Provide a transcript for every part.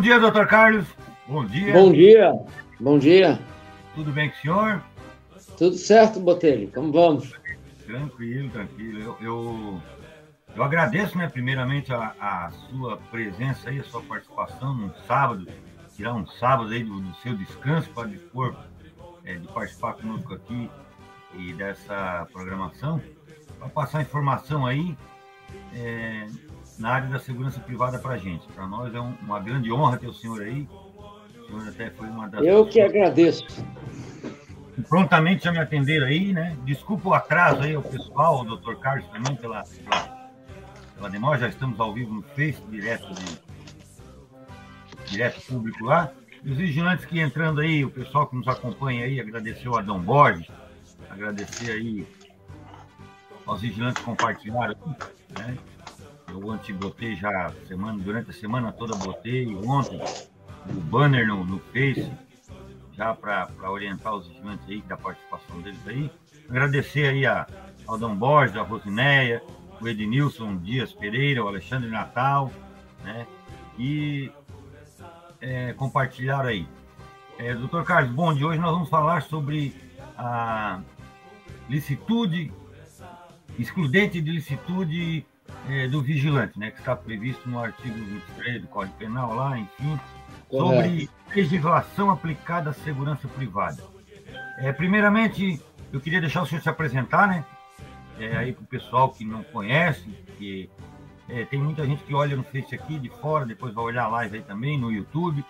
Bom dia, doutor Carlos. Bom dia. Bom dia. Bom dia. Tudo bem com o senhor? Tudo certo, Botelho. Como vamos? Tranquilo. Eu agradeço, né, primeiramente, a sua presença aí, a sua participação num sábado, tirar um sábado aí do seu descanso para dispor, de participar conosco aqui e dessa programação, para passar informação aí na área da segurança privada para a gente. Para nós é uma grande honra ter o senhor aí. O senhor até foi uma das Eu que agradeço. Prontamente já me atenderam aí, né? Desculpa o atraso aí ao pessoal, o doutor Carlos também, pela demora. Já estamos ao vivo no Face, direto público lá. E os vigilantes que entrando aí, o pessoal que nos acompanha aí, agradecer o Adão Borges, agradecer aí aos vigilantes que compartilharam, né? Eu ontem botei já, durante a semana toda botei, ontem, o banner no Face, já para orientar os vigilantes aí, da participação deles aí. Agradecer aí ao Adão Borges, a Rosinéia, o Ednilson Dias Pereira, o Alexandre Natal, né? E compartilharam aí. Doutor Carlos, bom, de hoje nós vamos falar sobre a licitude, excludente de licitude do vigilante, né, que está previsto no artigo 23 do Código Penal lá, enfim, sobre legislação aplicada à segurança privada. Primeiramente, eu queria deixar o senhor se apresentar, né, aí para o pessoal que não conhece, que tem muita gente que olha no Face aqui de fora, depois vai olhar a live aí também, no YouTube,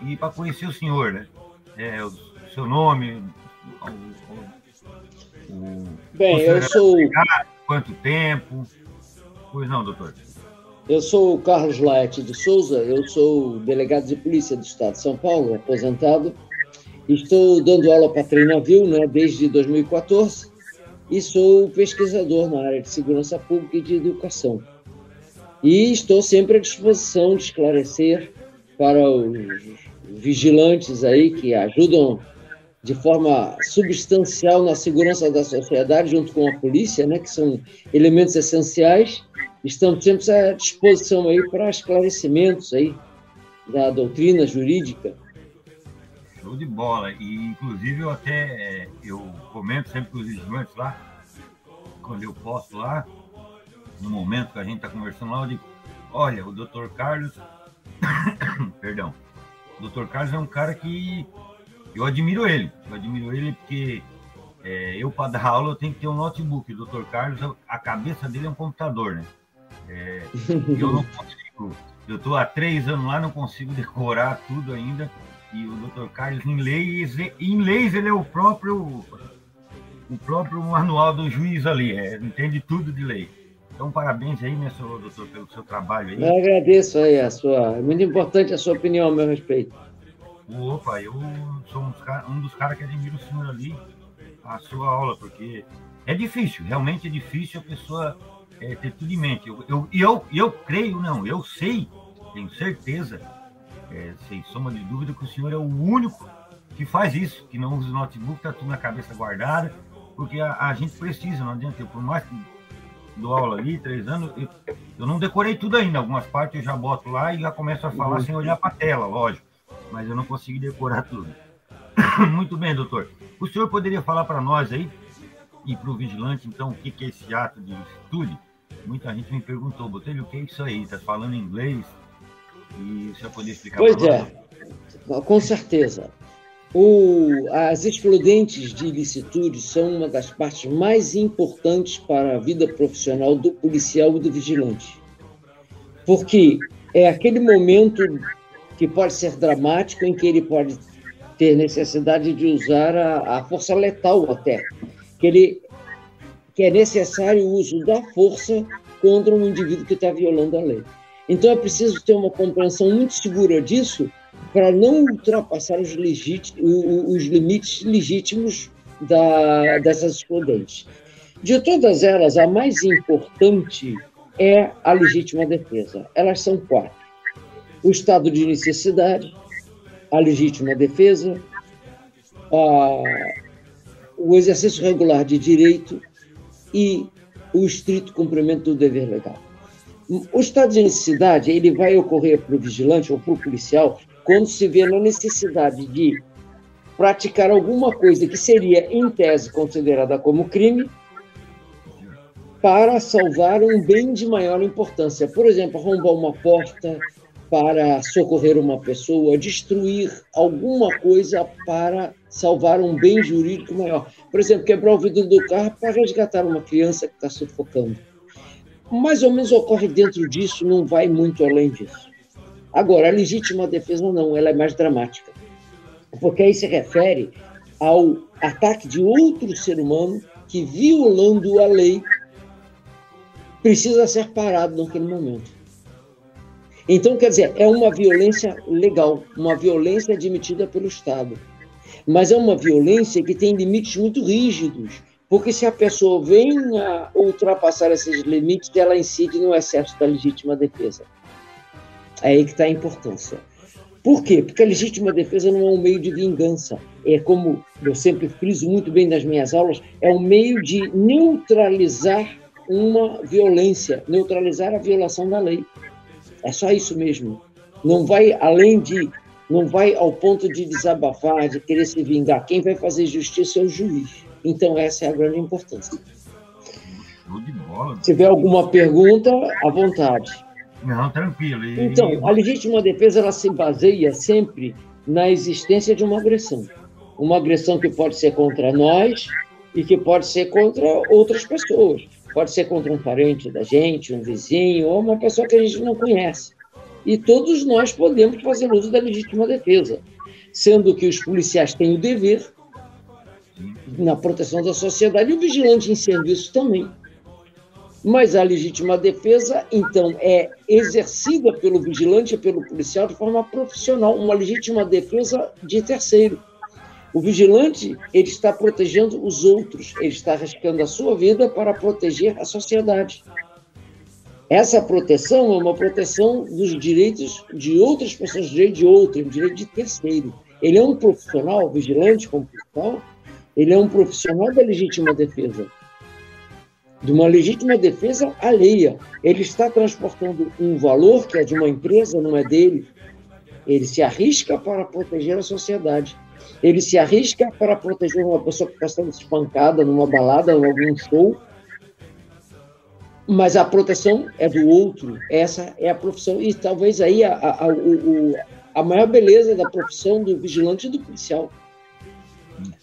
e para conhecer o senhor, né, o seu nome, Bem, eu sou... Quanto tempo? Pois não, doutor? Eu sou o Carlos Laerte de Souza, eu sou delegado de polícia do Estado de São Paulo, aposentado. Estou dando aula para Treinavil, né, desde 2014, e sou pesquisador na área de segurança pública e de educação. E estou sempre à disposição de esclarecer para os vigilantes aí que ajudam de forma substancial na segurança da sociedade, junto com a polícia, né, que são elementos essenciais. Estamos sempre à disposição aí para esclarecimentos aí da doutrina jurídica. Show de bola. E, inclusive, eu comento sempre com os vigilantes lá, quando eu posto lá, no momento que a gente está conversando lá, eu digo, olha, o doutor Carlos, perdão, o doutor Carlos é um cara que eu admiro ele porque eu, para dar aula, eu tenho que ter um notebook. O doutor Carlos, a cabeça dele é um computador, né? Eu não consigo, eu estou há 3 anos lá, não consigo decorar tudo ainda, e o doutor Carlos, em leis ele é o próprio manual do juiz ali, entende tudo de lei. Então, parabéns aí, né, doutor, pelo seu trabalho aí. Eu agradeço aí é muito importante a sua opinião a meu respeito. Opa, eu sou um dos caras que admiro o senhor ali, a sua aula, porque é difícil, realmente é difícil a pessoa ter tudo em mente. Eu creio, não, eu sei, tenho certeza, sem sombra de dúvida, que o senhor é o único que faz isso, que não usa o notebook, tá tudo na cabeça guardada, porque a gente precisa, não adianta. Por mais que dou aula ali, 3 anos, eu não decorei tudo ainda, algumas partes eu já boto lá e já começo a falar sem olhar para a tela, lógico, mas eu não consegui decorar tudo. Muito bem, doutor. O senhor poderia falar para nós aí, e para o vigilante, então, o que é esse ato de licitude? Muita gente me perguntou, Botelho, o que é isso aí? Está falando em inglês? E o senhor poderia explicar para nós? Pois é, com certeza. As excludentes de ilicitude são uma das partes mais importantes para a vida profissional do policial e do vigilante. Porque é aquele momento que pode ser dramático, em que ele pode ter necessidade de usar a força letal até, que é necessário o uso da força contra um indivíduo que está violando a lei. Então é preciso ter uma compreensão muito segura disso para não ultrapassar os limites legítimos dessas excludentes. De todas elas, a mais importante é a legítima defesa. Elas são 4. O estado de necessidade, a legítima defesa, o exercício regular de direito e o estrito cumprimento do dever legal. O estado de necessidade ele vai ocorrer para o vigilante ou para o policial quando se vê na necessidade de praticar alguma coisa que seria, em tese, considerada como crime, para salvar um bem de maior importância. Por exemplo, arrombar uma porta para socorrer uma pessoa, destruir alguma coisa para salvar um bem jurídico maior. Por exemplo, quebrar o vidro do carro para resgatar uma criança que está sufocando. Mais ou menos ocorre dentro disso, não vai muito além disso. Agora, a legítima defesa não, ela é mais dramática. Porque aí se refere ao ataque de outro ser humano que, violando a lei, precisa ser parado naquele momento. Então, quer dizer, é uma violência legal, uma violência admitida pelo Estado. Mas é uma violência que tem limites muito rígidos, porque se a pessoa vem a ultrapassar esses limites, ela incide no excesso da legítima defesa. É aí que está a importância. Por quê? Porque a legítima defesa não é um meio de vingança. É como eu sempre friso muito bem nas minhas aulas, é um meio de neutralizar uma violência, neutralizar a violação da lei. É só isso mesmo. Não vai além de, não vai ao ponto de desabafar, de querer se vingar. Quem vai fazer justiça é o juiz. Então essa é a grande importância. Show de bola. Se tiver alguma pergunta, à vontade. Não, tranquilo. Então, a legítima defesa ela se baseia sempre na existência de uma agressão. Uma agressão que pode ser contra nós e que pode ser contra outras pessoas. Pode ser contra um parente da gente, um vizinho, ou uma pessoa que a gente não conhece. E todos nós podemos fazer uso da legítima defesa, sendo que os policiais têm o dever na proteção da sociedade e o vigilante em serviço também. Mas a legítima defesa, então, é exercida pelo vigilante e pelo policial de forma profissional, uma legítima defesa de terceiro. O vigilante, ele está protegendo os outros, ele está arriscando a sua vida para proteger a sociedade. Essa proteção é uma proteção dos direitos de outras pessoas, direito de outro, direito de terceiro. Ele é um profissional, vigilante como policial, ele é um profissional da legítima defesa, de uma legítima defesa alheia. Ele está transportando um valor que é de uma empresa, não é dele. Ele se arrisca para proteger a sociedade. Ele se arrisca para proteger uma pessoa que está sendo espancada numa balada, em algum show, mas a proteção é do outro. Essa é a profissão. E talvez aí a maior beleza da profissão do vigilante e do policial,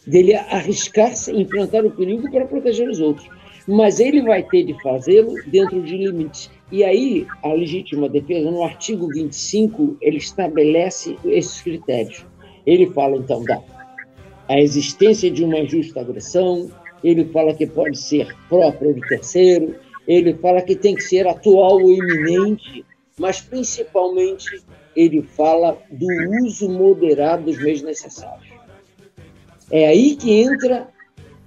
dele arriscar-se, enfrentar o perigo para proteger os outros. Mas ele vai ter de fazê-lo dentro de limites. E aí, a legítima defesa, no artigo 25, ele estabelece esses critérios. Ele fala, então, da existência de uma injusta agressão, ele fala que pode ser própria ou de terceiro, ele fala que tem que ser atual ou iminente, mas, principalmente, ele fala do uso moderado dos meios necessários. É aí que entra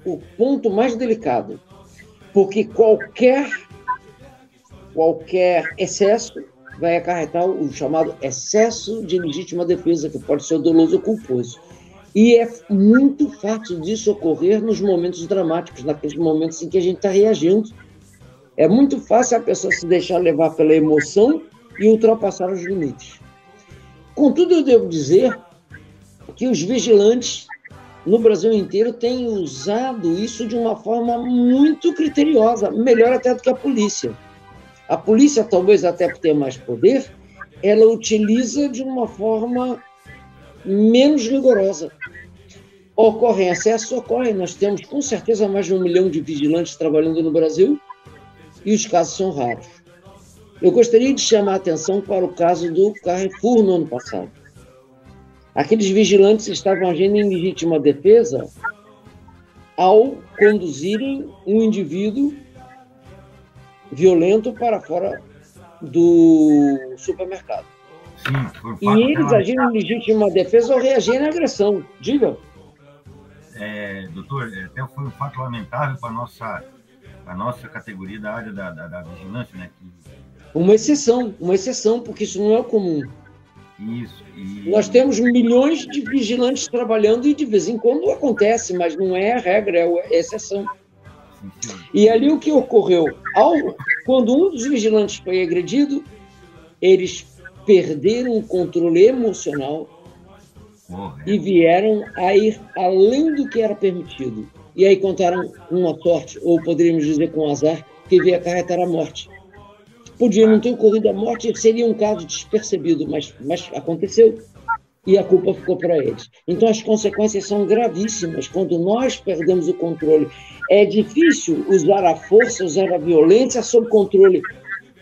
o ponto mais delicado, porque qualquer excesso vai acarretar o chamado excesso de legítima defesa, que pode ser doloso ou culposo. E é muito fácil disso ocorrer nos momentos dramáticos, naqueles momentos em que a gente está reagindo. É muito fácil a pessoa se deixar levar pela emoção e ultrapassar os limites. Contudo, eu devo dizer que os vigilantes no Brasil inteiro têm usado isso de uma forma muito criteriosa, melhor até do que a polícia. A polícia, talvez até por ter mais poder, ela utiliza de uma forma menos rigorosa. Ocorrem excessos? Ocorrem. Nós temos, com certeza, mais de 1 milhão de vigilantes trabalhando no Brasil e os casos são raros. Eu gostaria de chamar a atenção para o caso do Carrefour no ano passado. Aqueles vigilantes estavam agindo em legítima defesa ao conduzirem um indivíduo violento para fora do supermercado. Sim, foi e eles agiram em legítima defesa ou reagiram à agressão. Diga. Doutor, até foi um fato lamentável para a nossa categoria da área da vigilância, né? Uma exceção, porque isso não é o comum. Isso. Nós temos milhões de vigilantes trabalhando e de vez em quando acontece, mas não é a regra, é a exceção. E ali o que ocorreu? Quando um dos vigilantes foi agredido, eles perderam o controle emocional e vieram a ir além do que era permitido. E aí contaram com uma sorte, ou poderíamos dizer com azar, que veio acarretar a morte. Podia não ter ocorrido a morte, seria um caso despercebido, mas aconteceu e a culpa ficou para eles. Então, as consequências são gravíssimas quando nós perdemos o controle. É difícil usar a força, usar a violência sob controle,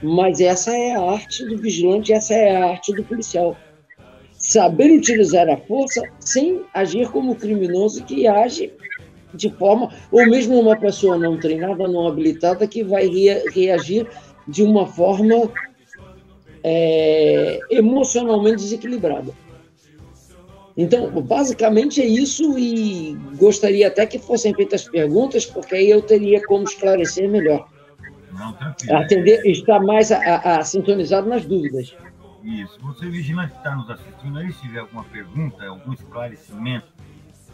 mas essa é a arte do vigilante, essa é a arte do policial. Saber utilizar a força sem agir como criminoso que age de forma, ou mesmo uma pessoa não treinada, não habilitada, que vai reagir de uma forma emocionalmente desequilibrada. Então, basicamente é isso, e gostaria até que fossem feitas perguntas, porque aí eu teria como esclarecer melhor. Não, tranquilo. Atender, estar mais sintonizado nas dúvidas. Isso. Você, vigilante que está nos assistindo aí, se tiver alguma pergunta, algum esclarecimento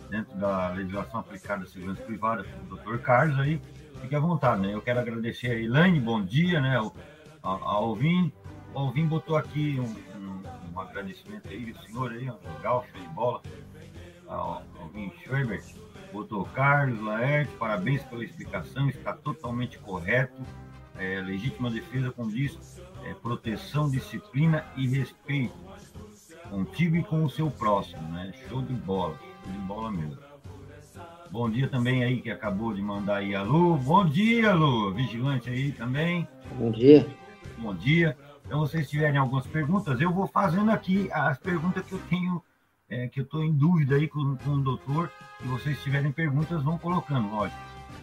dentro da legislação aplicada à segurança privada do Dr. Carlos, aí, fique à vontade, né? Eu quero agradecer a Elaine, bom dia, né? A Alvin. O Alvin botou aqui um agradecimento aí, o senhor aí, legal, show de bola. Alvin Schreiber botou Carlos Laerte, parabéns pela explicação, está totalmente correto. Legítima defesa condiz proteção, disciplina e respeito contigo e com o seu próximo, né? Show de bola mesmo. Bom dia também aí, que acabou de mandar aí a Lu. Bom dia, Lu, vigilante aí também. Bom dia. Bom dia. Então, vocês tiverem algumas perguntas, eu vou fazendo aqui as perguntas que eu tenho, que eu estou em dúvida aí com o doutor. Se vocês tiverem perguntas, vão colocando, lógico.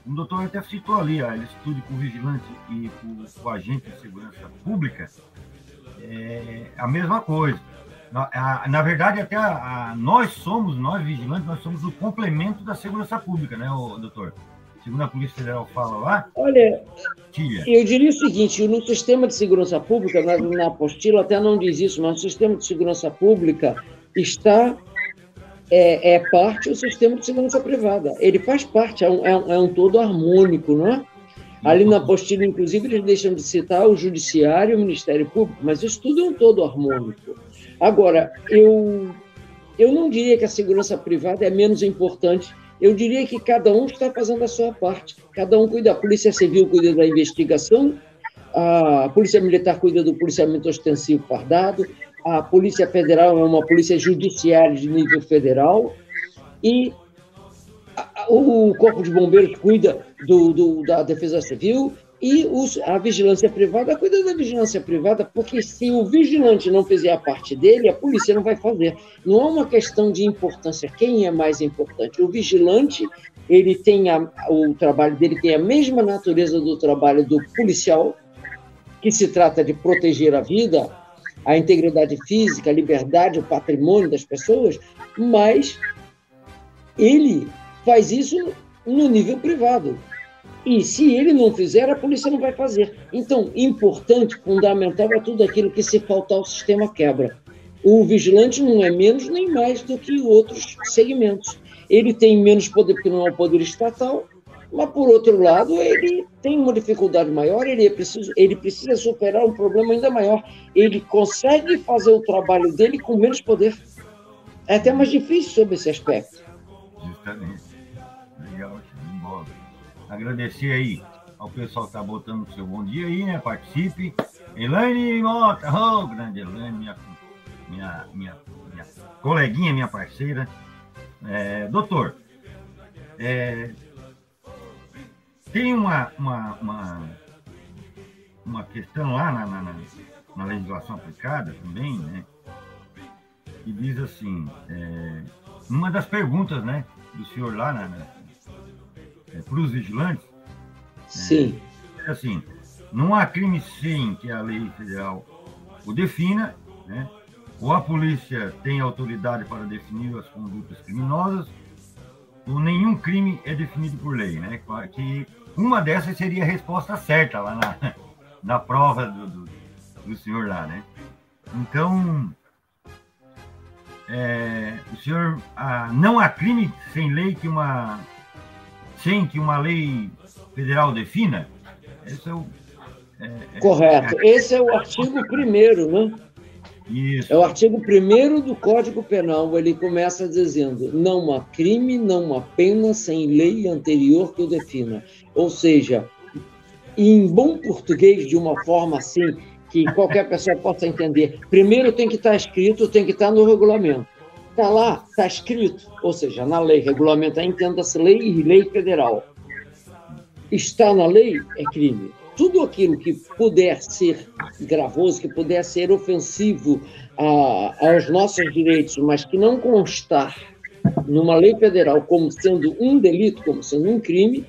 O doutor até citou ali, ele estuda com o vigilante e com o agente de segurança pública, a mesma coisa. Na verdade, até nós vigilantes, nós somos o complemento da segurança pública, né, doutor? Segundo a Polícia Federal fala lá... Olha, eu diria o seguinte, no sistema de segurança pública, na apostila até não diz isso, mas no sistema de segurança pública está... parte do sistema de segurança privada. Ele faz parte, é um todo harmônico, não é? Ali na apostila, inclusive, eles deixam de citar o Judiciário e o Ministério Público, mas isso tudo é um todo harmônico. Agora, eu não diria que a segurança privada é menos importante, eu diria que cada um está fazendo a sua parte. Cada um cuida, a Polícia Civil cuida da investigação, a Polícia Militar cuida do policiamento ostensivo fardado, a Polícia Federal é uma polícia judiciária de nível federal, e o Corpo de Bombeiros cuida da Defesa Civil, e a vigilância privada cuida da vigilância privada, porque se o vigilante não fizer a parte dele, a polícia não vai fazer. Não é uma questão de importância, quem é mais importante. O vigilante, ele tem o trabalho dele tem a mesma natureza do trabalho do policial, que se trata de proteger a vida, a integridade física, a liberdade, o patrimônio das pessoas, mas ele faz isso no nível privado. E se ele não fizer, a polícia não vai fazer. Então, importante, fundamental é tudo aquilo que, se faltar, o sistema quebra. O vigilante não é menos nem mais do que outros segmentos. Ele tem menos poder porque não é um poder estatal, mas, por outro lado, ele tem uma dificuldade maior, ele precisa superar um problema ainda maior. Ele consegue fazer o trabalho dele com menos poder. É até mais difícil sobre esse aspecto. Justamente. Legal, bola. Agradecer aí ao pessoal que está botando o seu bom dia aí, né? Participe. Elaine Mota, grande Elaine, minha coleguinha, minha parceira. Doutor, tem uma questão lá na legislação aplicada também, né? Que diz assim, uma das perguntas, né, do senhor lá para os vigilantes, sim, assim, não há crime sem que a lei federal o defina, né? Ou a polícia tem autoridade para definir as condutas criminosas, ou nenhum crime é definido por lei, né? Que uma dessas seria a resposta certa lá na prova do senhor lá, né? Então, o senhor, não há crime sem lei sem que uma lei federal defina? Essa Correto. Esse é o artigo 1º, né? Isso. É o artigo 1º do Código Penal. Ele começa dizendo: não há crime, não há pena sem lei anterior que o defina. Ou seja, em bom português, de uma forma assim, que qualquer pessoa possa entender, primeiro tem que estar escrito, tem que estar no regulamento. Está lá, está escrito, ou seja, na lei, regulamento, entenda-se lei e lei federal. Está na lei, é crime. Tudo aquilo que puder ser gravoso, que puder ser ofensivo aos nossos direitos, mas que não constar numa lei federal como sendo um delito, como sendo um crime,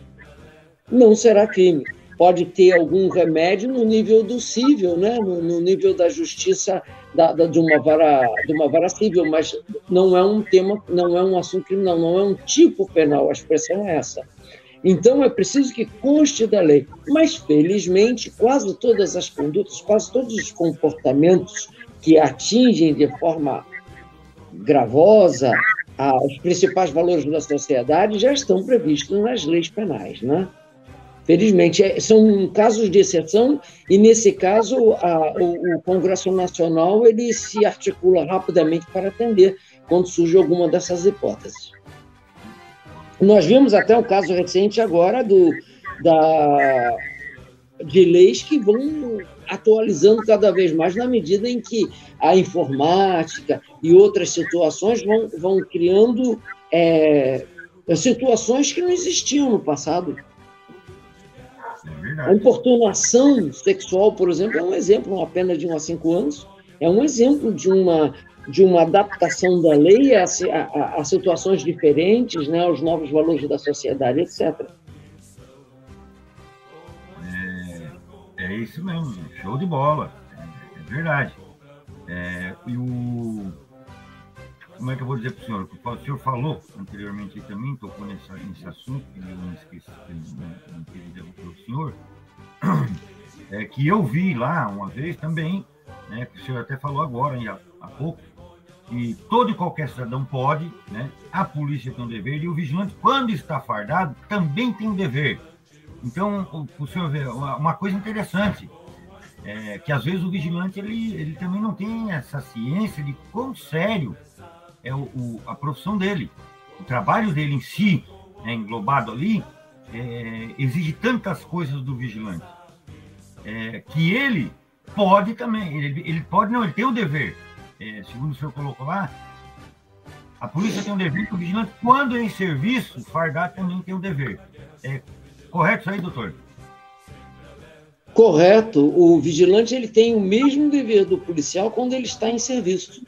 não será crime. Pode ter algum remédio no nível do cível, né? No nível da justiça de uma vara civil, mas não é um tema, não é um assunto criminal, não é um tipo penal, a expressão é essa. Então, é preciso que conste da lei. Mas, felizmente, quase todas as condutas, quase todos os comportamentos que atingem de forma gravosa os principais valores da sociedade já estão previstos nas leis penais, né? Felizmente, são casos de exceção, e, nesse caso, o Congresso Nacional ele se articula rapidamente para atender quando surge alguma dessas hipóteses. Nós vimos até um caso recente agora de leis que vão atualizando cada vez mais na medida em que a informática e outras situações vão criando situações que não existiam no passado. A importunação sexual, por exemplo, é um exemplo, uma pena de 1 a 5 anos, é um exemplo de uma adaptação da lei a situações diferentes, né, aos novos valores da sociedade, etc. É isso mesmo, show de bola, é verdade. Como é que eu vou dizer para o senhor? O senhor falou anteriormente também, tocou nesse assunto, que eu não esqueci, não queria devolver o senhor, que eu vi lá uma vez também, né, que o senhor até falou agora, há pouco, que todo e qualquer cidadão pode, né, a polícia tem um dever, e o vigilante, quando está fardado, também tem um dever. Então, o senhor vê, uma coisa interessante, que às vezes o vigilante ele também não tem essa ciência de quão sério é a profissão dele. O trabalho dele em si, englobado ali, exige tantas coisas do vigilante, que ele pode também, ele pode não, ele tem o dever, segundo o senhor colocou lá, a polícia tem um dever, que o vigilante, quando é em serviço, fardado também tem um dever. Correto isso aí, doutor? Correto. O vigilante ele tem o mesmo dever do policial quando ele está em serviço.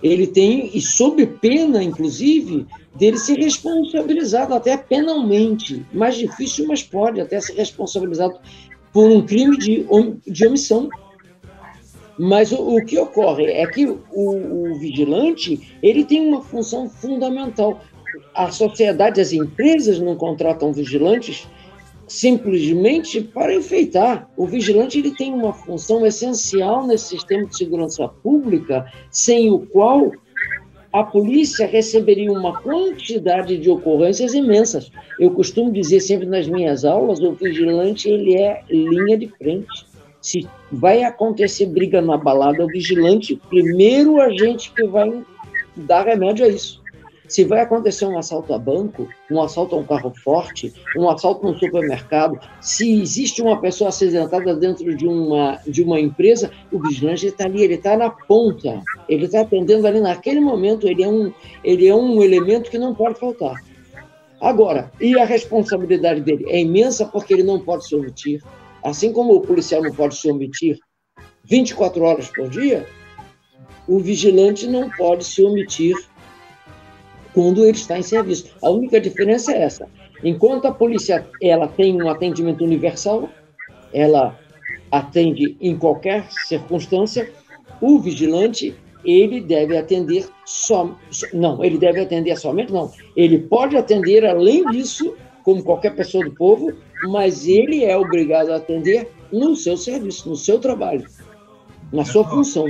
Ele tem, e sob pena, inclusive, dele ser responsabilizado até penalmente. Mais difícil, mas pode até ser responsabilizado por um crime de omissão. Mas o que ocorre é que o vigilante ele tem uma função fundamental. A sociedade, as empresas não contratam vigilantes simplesmente para enfeitar. O vigilante ele tem uma função essencial nesse sistema de segurança pública, sem o qual a polícia receberia uma quantidade de ocorrências imensas. Eu costumo dizer sempre nas minhas aulas, o vigilante ele é linha de frente. Se vai acontecer briga na balada, o vigilante, primeiro agente que vai dar remédio a isso. Se vai acontecer um assalto a banco, um assalto a um carro forte, um assalto no supermercado, se existe uma pessoa acidentada dentro de uma empresa, o vigilante está ali, ele está na ponta, ele está atendendo ali naquele momento, ele é um elemento que não pode faltar. Agora, e a responsabilidade dele é imensa porque ele não pode se omitir. Assim como o policial não pode se omitir 24 horas por dia, o vigilante não pode se omitir quando ele está em serviço. A única diferença é essa. Enquanto a polícia ela tem um atendimento universal, ela atende em qualquer circunstância, o vigilante ele deve atender ele deve atender somente, não. Ele pode atender além disso, como qualquer pessoa do povo, mas ele é obrigado a atender no seu serviço, no seu trabalho, na sua função.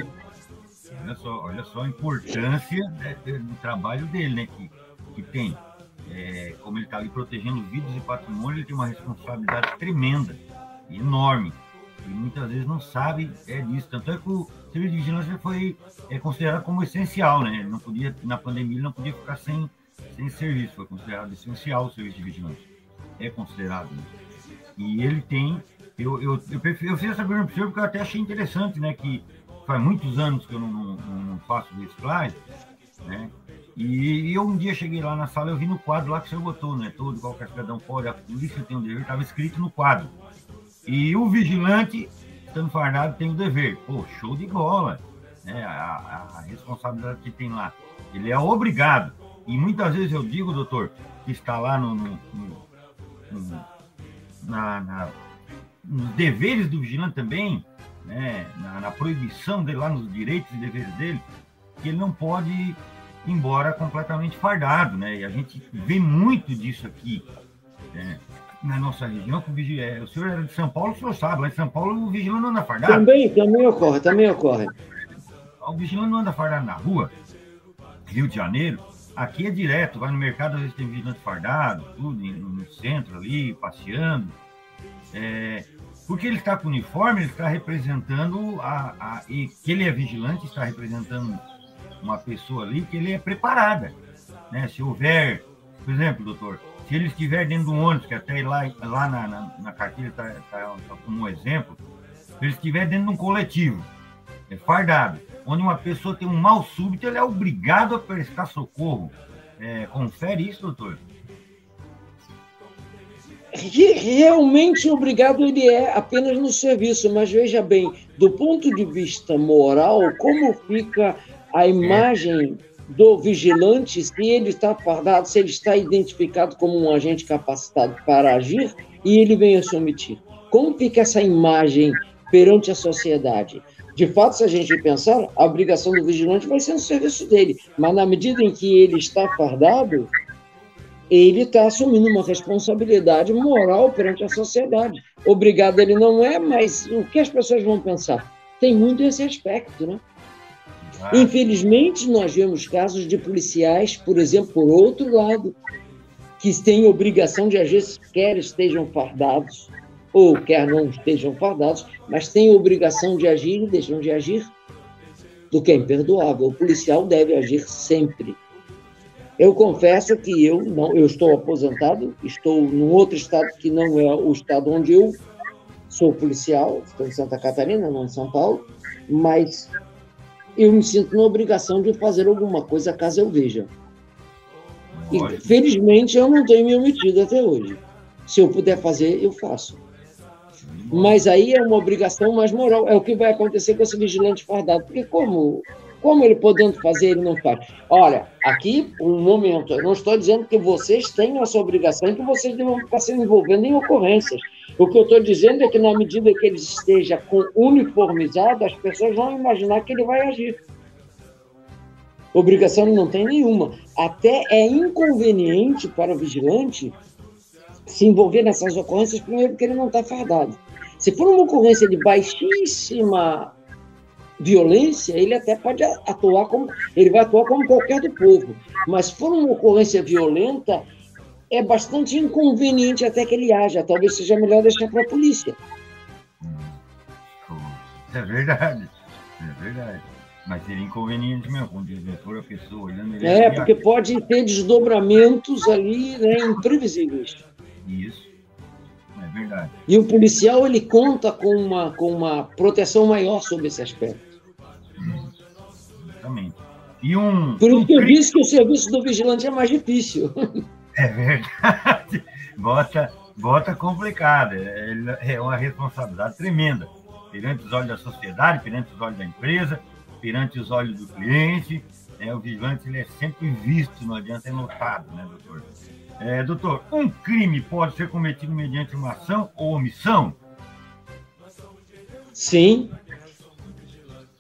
Olha só a importância do trabalho dele, né? Que tem. Como ele está ali protegendo vidas e patrimônio, ele tem uma responsabilidade tremenda, enorme. E muitas vezes não sabe disso. Tanto é que o serviço de vigilância foi considerado como essencial, né? Ele não podia, na pandemia, ele não podia ficar sem serviço. Foi considerado essencial o serviço de vigilância. É considerado, né? E ele tem... Eu fiz essa pergunta para o senhor porque eu até achei interessante, né? Que faz muitos anos que eu não faço reciclagem, né? E eu um dia cheguei lá na sala, eu vi no quadro lá que o senhor botou, né? Todo, qualquer cidadão pode, a polícia tem um dever, estava escrito no quadro. E o vigilante, estando fardado, tem o dever. Pô, show de bola, né? A responsabilidade que tem lá. Ele é obrigado. E muitas vezes eu digo, doutor, que está lá nos deveres do vigilante também, né? Na proibição dele, lá nos direitos e deveres dele, que ele não pode ir embora completamente fardado, né? E a gente vê muito disso aqui, né? Na nossa região, o senhor era de São Paulo, o senhor sabe, lá em São Paulo o vigilante não anda fardado. Também ocorre. O vigilante não anda fardado na rua, Rio de Janeiro, aqui é direto, vai no mercado, às vezes tem vigilante fardado, tudo, no centro ali, passeando, porque ele está com uniforme, ele está representando, e que ele é vigilante, está representando uma pessoa ali que ele é preparada, né? Se houver, por exemplo, doutor, se ele estiver dentro de um ônibus, que até lá na cartilha está como um exemplo, se ele estiver dentro de um coletivo, fardado, onde uma pessoa tem um mal súbito, ele é obrigado a prestar socorro. Confere isso, doutor? Realmente obrigado ele é apenas no serviço, mas veja bem, do ponto de vista moral, como fica a imagem do vigilante, se ele está fardado, se ele está identificado como um agente capacitado para agir e ele vem a se omitir. Como fica essa imagem perante a sociedade? De fato, se a gente pensar, a obrigação do vigilante vai ser no serviço dele, mas na medida em que ele está fardado, ele está assumindo uma responsabilidade moral perante a sociedade. Obrigado ele não é, mas o que as pessoas vão pensar? Tem muito esse aspecto, né? Infelizmente, nós vemos casos de policiais, por exemplo, por outro lado, que têm obrigação de agir, quer estejam fardados ou quer não estejam fardados, mas têm obrigação de agir e deixam de agir, do que é imperdoável. O policial deve agir sempre. Eu confesso que eu estou aposentado, estou num outro estado que não é o estado onde eu sou policial, estou em Santa Catarina, não em São Paulo, mas eu me sinto na obrigação de fazer alguma coisa caso eu veja. E, felizmente, eu não tenho me omitido até hoje. Se eu puder fazer, eu faço. Mas aí é uma obrigação mais moral. É o que vai acontecer com esse vigilante fardado. Porque como ele podendo fazer, ele não faz? Olha, aqui, um momento, eu não estou dizendo que vocês tenham essa obrigação e que vocês devam ficar se envolvendo em ocorrências. O que eu estou dizendo é que, na medida que ele esteja uniformizado, as pessoas vão imaginar que ele vai agir. Obrigação não tem nenhuma. Até é inconveniente para o vigilante se envolver nessas ocorrências, primeiro porque ele não está fardado. Se for uma ocorrência de baixíssima violência, ele até pode atuar ele vai atuar como qualquer do povo. Mas se for uma ocorrência violenta, é bastante inconveniente até que ele haja. Talvez seja melhor deixar para a polícia. É verdade. Mas seria inconveniente mesmo, quando o diretor, a pessoa olhando ele. Porque pode ter desdobramentos ali, né, imprevisíveis. Isso, é verdade. E o policial, ele conta com uma proteção maior sobre esse aspecto. Exatamente. Por isso que eu disse que o serviço do vigilante é mais difícil. É verdade. Bota complicado. É uma responsabilidade tremenda. Perante os olhos da sociedade, perante os olhos da empresa, perante os olhos do cliente. O vigilante ele é sempre visto, não adianta ser notado, né, doutor? Doutor, um crime pode ser cometido mediante uma ação ou omissão? Sim.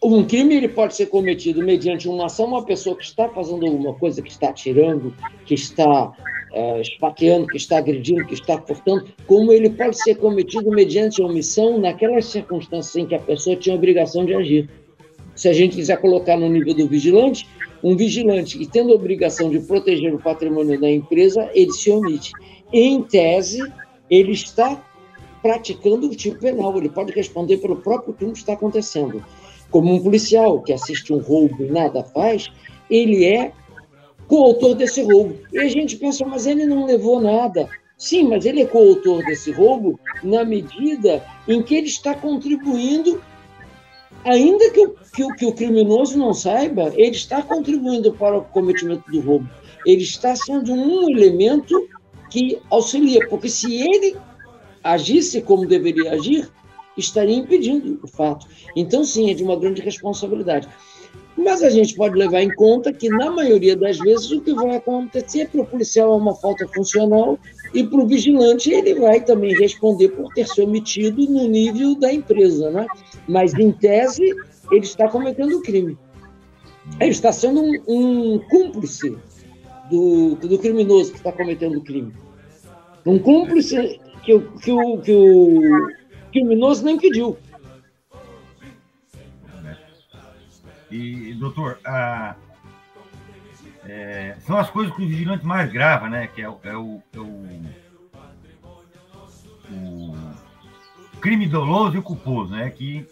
Um crime ele pode ser cometido mediante uma ação, uma pessoa que está fazendo alguma coisa, que está atirando, que está esfaqueando, que está agredindo, que está cortando, como ele pode ser cometido mediante omissão naquelas circunstâncias em que a pessoa tinha a obrigação de agir. Se a gente quiser colocar no nível do vigilante, um vigilante que tendo a obrigação de proteger o patrimônio da empresa, ele se omite. Em tese, ele está praticando o tipo penal, ele pode responder pelo próprio crime que está acontecendo. Como um policial que assiste um roubo e nada faz, ele é coautor desse roubo. E a gente pensa, mas ele não levou nada. Sim, mas ele é coautor desse roubo na medida em que ele está contribuindo, ainda que o criminoso não saiba, ele está contribuindo para o cometimento do roubo. Ele está sendo um elemento que auxilia, porque se ele agisse como deveria agir, estaria impedindo o fato. Então, sim, é de uma grande responsabilidade. Mas a gente pode levar em conta que, na maioria das vezes, o que vai acontecer para o policial é uma falta funcional e para o vigilante ele vai também responder por ter se omitido no nível da empresa, né? Mas, em tese, ele está cometendo crime. Ele está sendo um cúmplice do criminoso que está cometendo o crime. Um cúmplice que o criminoso nem pediu. E, doutor, são as coisas que o vigilante mais grava, né? Que é o crime doloso e culposo, né? Que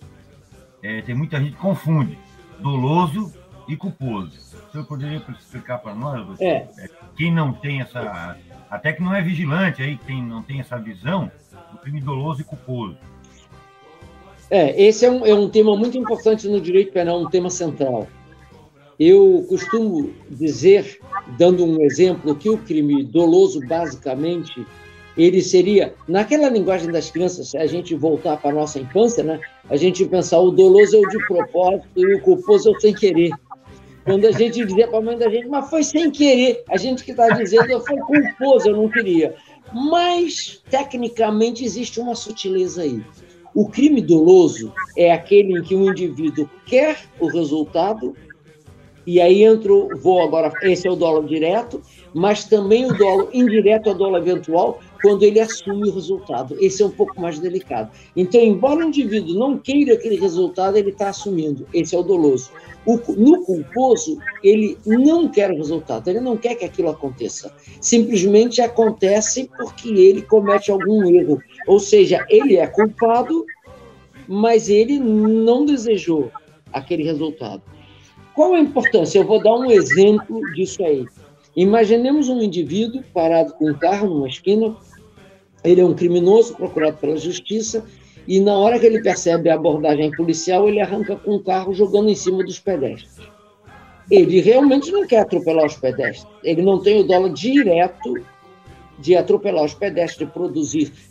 tem muita gente que confunde doloso e culposo. O senhor poderia explicar para nós, doutor? Quem não tem essa... Até que não é vigilante, aí não tem essa visão do crime doloso e culposo. Esse é um tema muito importante no direito penal, um tema central. Eu costumo dizer, dando um exemplo, que o crime doloso, basicamente, ele seria, naquela linguagem das crianças, se a gente voltar para a nossa infância, né, a gente pensar o doloso é o de propósito e o culposo é o sem querer. Quando a gente dizia para a mãe da gente, mas foi sem querer, a gente que está dizendo, foi culposo, eu não queria. Mas, tecnicamente, existe uma sutileza aí. O crime doloso é aquele em que o indivíduo quer o resultado, e aí esse é o dolo direto, mas também o dolo indireto é o dolo eventual, quando ele assume o resultado. Esse é um pouco mais delicado. Então, embora o indivíduo não queira aquele resultado, ele está assumindo. Esse é o doloso. No culposo, ele não quer o resultado, ele não quer que aquilo aconteça. Simplesmente acontece porque ele comete algum erro. Ou seja, ele é culpado, mas ele não desejou aquele resultado. Qual a importância? Eu vou dar um exemplo disso aí. Imaginemos um indivíduo parado com um carro numa esquina, ele é um criminoso procurado pela justiça, e na hora que ele percebe a abordagem policial, ele arranca com o carro jogando em cima dos pedestres. Ele realmente não quer atropelar os pedestres, ele não tem o dolo direto de atropelar os pedestres,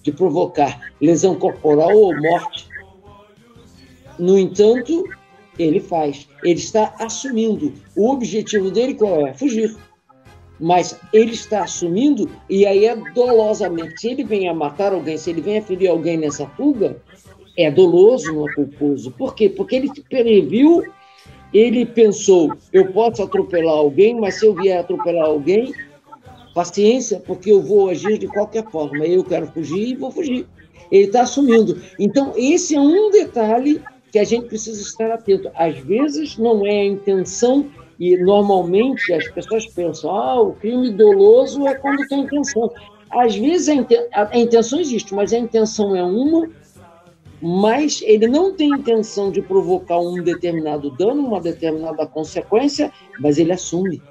de provocar lesão corporal ou morte. No entanto, ele faz. Ele está assumindo. O objetivo dele qual é? Fugir. Mas ele está assumindo, e aí é dolosamente. Se ele vem a matar alguém, se ele vem a ferir alguém nessa fuga, é doloso, não é culposo. Por quê? Porque ele previu, ele pensou, eu posso atropelar alguém, mas se eu vier atropelar alguém, paciência, porque eu vou agir de qualquer forma. Eu quero fugir e vou fugir. Ele está assumindo. Então, esse é um detalhe que a gente precisa estar atento. Às vezes, não é a intenção, e normalmente as pessoas pensam, o crime doloso é quando tem intenção. Às vezes a intenção existe, mas a intenção é uma, mas ele não tem intenção de provocar um determinado dano, uma determinada consequência, mas ele assume.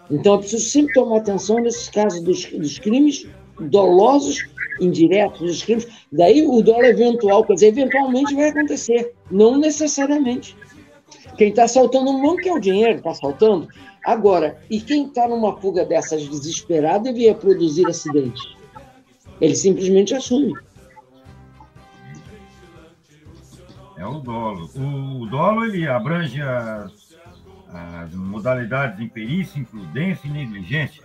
Então, é preciso sempre tomar atenção nesses casos dos crimes dolosos, indiretos, dos crimes. Daí o dolo eventual, quer dizer, eventualmente vai acontecer, não necessariamente. Quem está assaltando um banco quer o dinheiro, está assaltando. Agora, e quem está numa fuga dessas desesperada e vier produzir acidente? Ele simplesmente assume. É o dolo. O dolo, ele abrange as modalidades de imperícia, imprudência e negligência.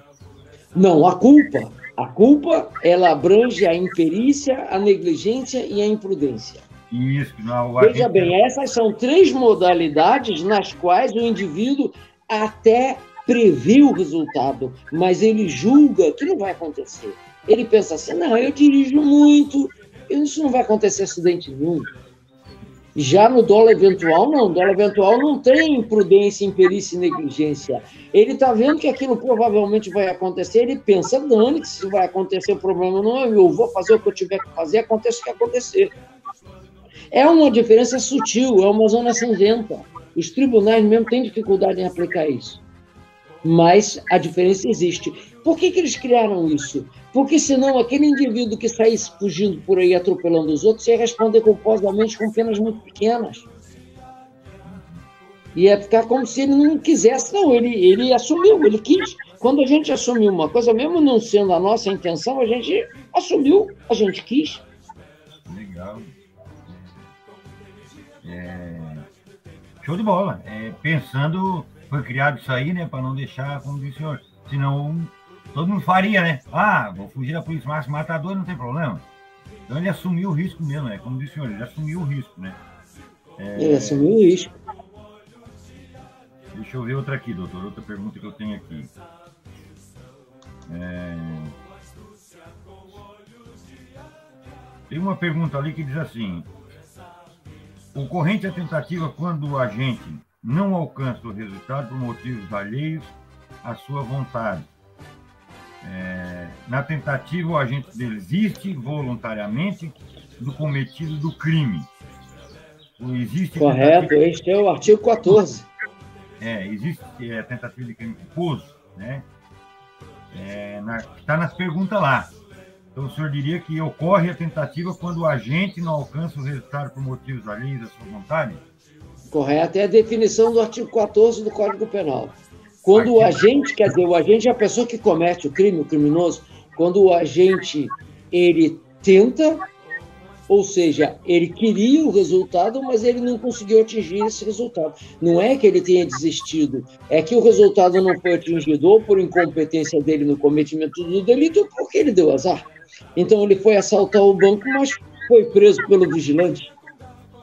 Não, a culpa, ela abrange a imperícia, a negligência e a imprudência. Isso, não, Veja bem, essas são 3 modalidades nas quais o indivíduo até previu o resultado, mas ele julga que não vai acontecer. Ele pensa assim, não, eu dirijo muito, isso não vai acontecer acidente nenhum. Já no dolo eventual, não. No dolo eventual não tem imprudência, imperícia e negligência. Ele está vendo que aquilo provavelmente vai acontecer, ele pensa, dane, que se vai acontecer, o problema não é meu, eu vou fazer o que eu tiver que fazer, aconteça o que acontecer. É uma diferença sutil, é uma zona cinzenta. Os tribunais mesmo têm dificuldade em aplicar isso. Mas a diferença existe. Por que eles criaram isso? Porque senão aquele indivíduo que saísse fugindo por aí, atropelando os outros, ia responder culposamente com penas muito pequenas. Ia ficar como se ele não quisesse, não. Ele assumiu, ele quis. Quando a gente assumiu uma coisa, mesmo não sendo a nossa intenção, a gente assumiu, a gente quis. Legal. Show de bola. Pensando, foi criado isso aí, né, para não deixar, como disse o senhor, senão todo mundo faria, né? Ah, vou fugir da polícia, mas matar dois não tem problema. Então ele assumiu o risco mesmo, né? Como disse o senhor, ele assumiu o risco, né? Ele assumiu o risco. Deixa eu ver outra aqui, doutor, outra pergunta que eu tenho aqui. Tem uma pergunta ali que diz assim: ocorrente a tentativa quando o agente não alcança o resultado por motivos alheios à sua vontade. Na tentativa, o agente desiste voluntariamente do cometido do crime. Existe correto, este é o artigo 14. Existe a tentativa de crime culposo, né? Está nas perguntas lá. Então, o senhor diria que ocorre a tentativa quando o agente não alcança o resultado por motivos alheios à sua vontade? Correto, é a definição do artigo 14 do Código Penal. Quando o agente, quer dizer, o agente é a pessoa que comete o crime, o criminoso, quando o agente, ele tenta, ou seja, ele queria o resultado, mas ele não conseguiu atingir esse resultado. Não é que ele tenha desistido, é que o resultado não foi atingido ou por incompetência dele no cometimento do delito ou porque ele deu azar. Então, ele foi assaltar o banco, mas foi preso pelo vigilante.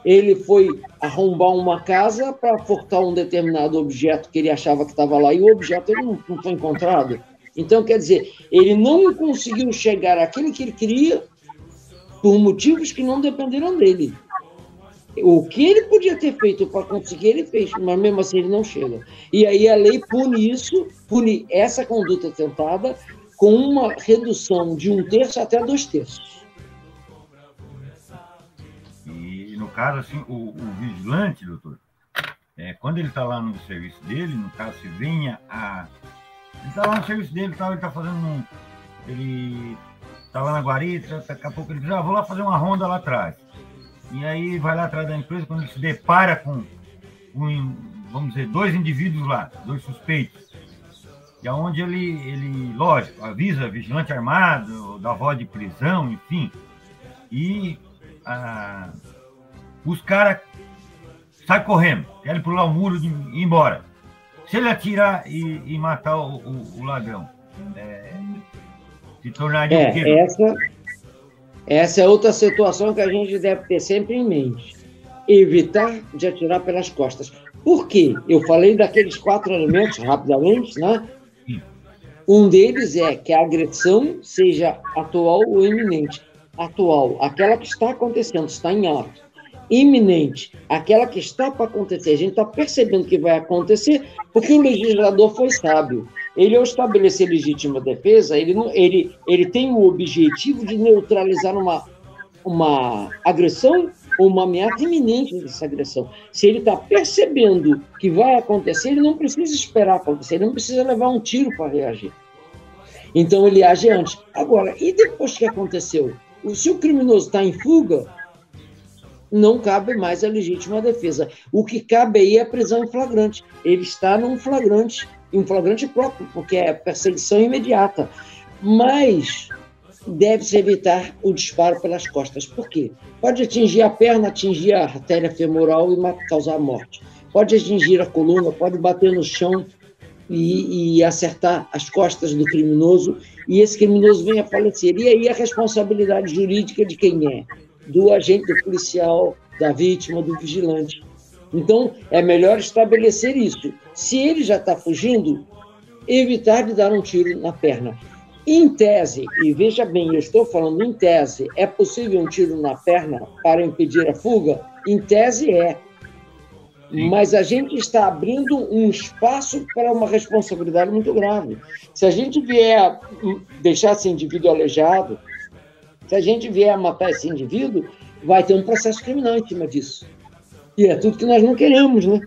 Ele foi arrombar uma casa para furtar um determinado objeto que ele achava que estava lá, e o objeto ele não foi encontrado. Então, quer dizer, ele não conseguiu chegar àquilo que ele queria por motivos que não dependeram dele. O que ele podia ter feito para conseguir, ele fez, mas mesmo assim ele não chega. E aí a lei pune isso, pune essa conduta tentada com uma redução de 1/3 até 2/3. E, no caso, assim, o vigilante, doutor, quando ele está lá no serviço dele, no caso, se venha a... Ele está lá no serviço dele, ele está fazendo ele está lá na guarita, daqui a pouco ele diz, vou lá fazer uma ronda lá atrás. E aí vai lá atrás da empresa, quando ele se depara com, vamos dizer, 2 indivíduos lá, 2 suspeitos, e aonde ele, lógico, avisa vigilante armado, dá voz de prisão, enfim, e os caras saem correndo, querem pular o muro e ir embora. Se ele atirar e matar o ladrão, se tornaria o quê? Essa é outra situação que a gente deve ter sempre em mente. Evitar de atirar pelas costas. Por quê? Eu falei daqueles 4 elementos, rapidamente, né? Um deles é que a agressão seja atual ou iminente. Atual, aquela que está acontecendo, está em ato. Iminente, aquela que está para acontecer. A gente está percebendo que vai acontecer porque o legislador foi sábio. Ele, ao estabelecer legítima defesa, ele tem o objetivo de neutralizar uma agressão ou uma ameaça iminente dessa agressão. Se ele está percebendo que vai acontecer, ele não precisa esperar acontecer, ele não precisa levar um tiro para reagir. Então, ele age antes. Agora, e depois que aconteceu? Se o criminoso está em fuga, não cabe mais a legítima defesa. O que cabe aí é a prisão em flagrante. Ele está num flagrante, em um flagrante próprio, porque é perseguição imediata. Mas deve-se evitar o disparo pelas costas. Por quê? Pode atingir a perna, atingir a artéria femoral e causar morte. Pode atingir a coluna, pode bater no chão e acertar as costas do criminoso, e esse criminoso venha a falecer. E aí a responsabilidade jurídica de quem é? Do agente, do policial, da vítima, do vigilante. Então, é melhor estabelecer isso. Se ele já está fugindo, evitar de dar um tiro na perna. Em tese, e veja bem, eu estou falando em tese, é possível um tiro na perna para impedir a fuga? Em tese é. Mas a gente está abrindo um espaço para uma responsabilidade muito grave. Se a gente vier deixar esse indivíduo aleijado, se a gente vier matar esse indivíduo, vai ter um processo criminal em cima disso. E é tudo que nós não queremos, né?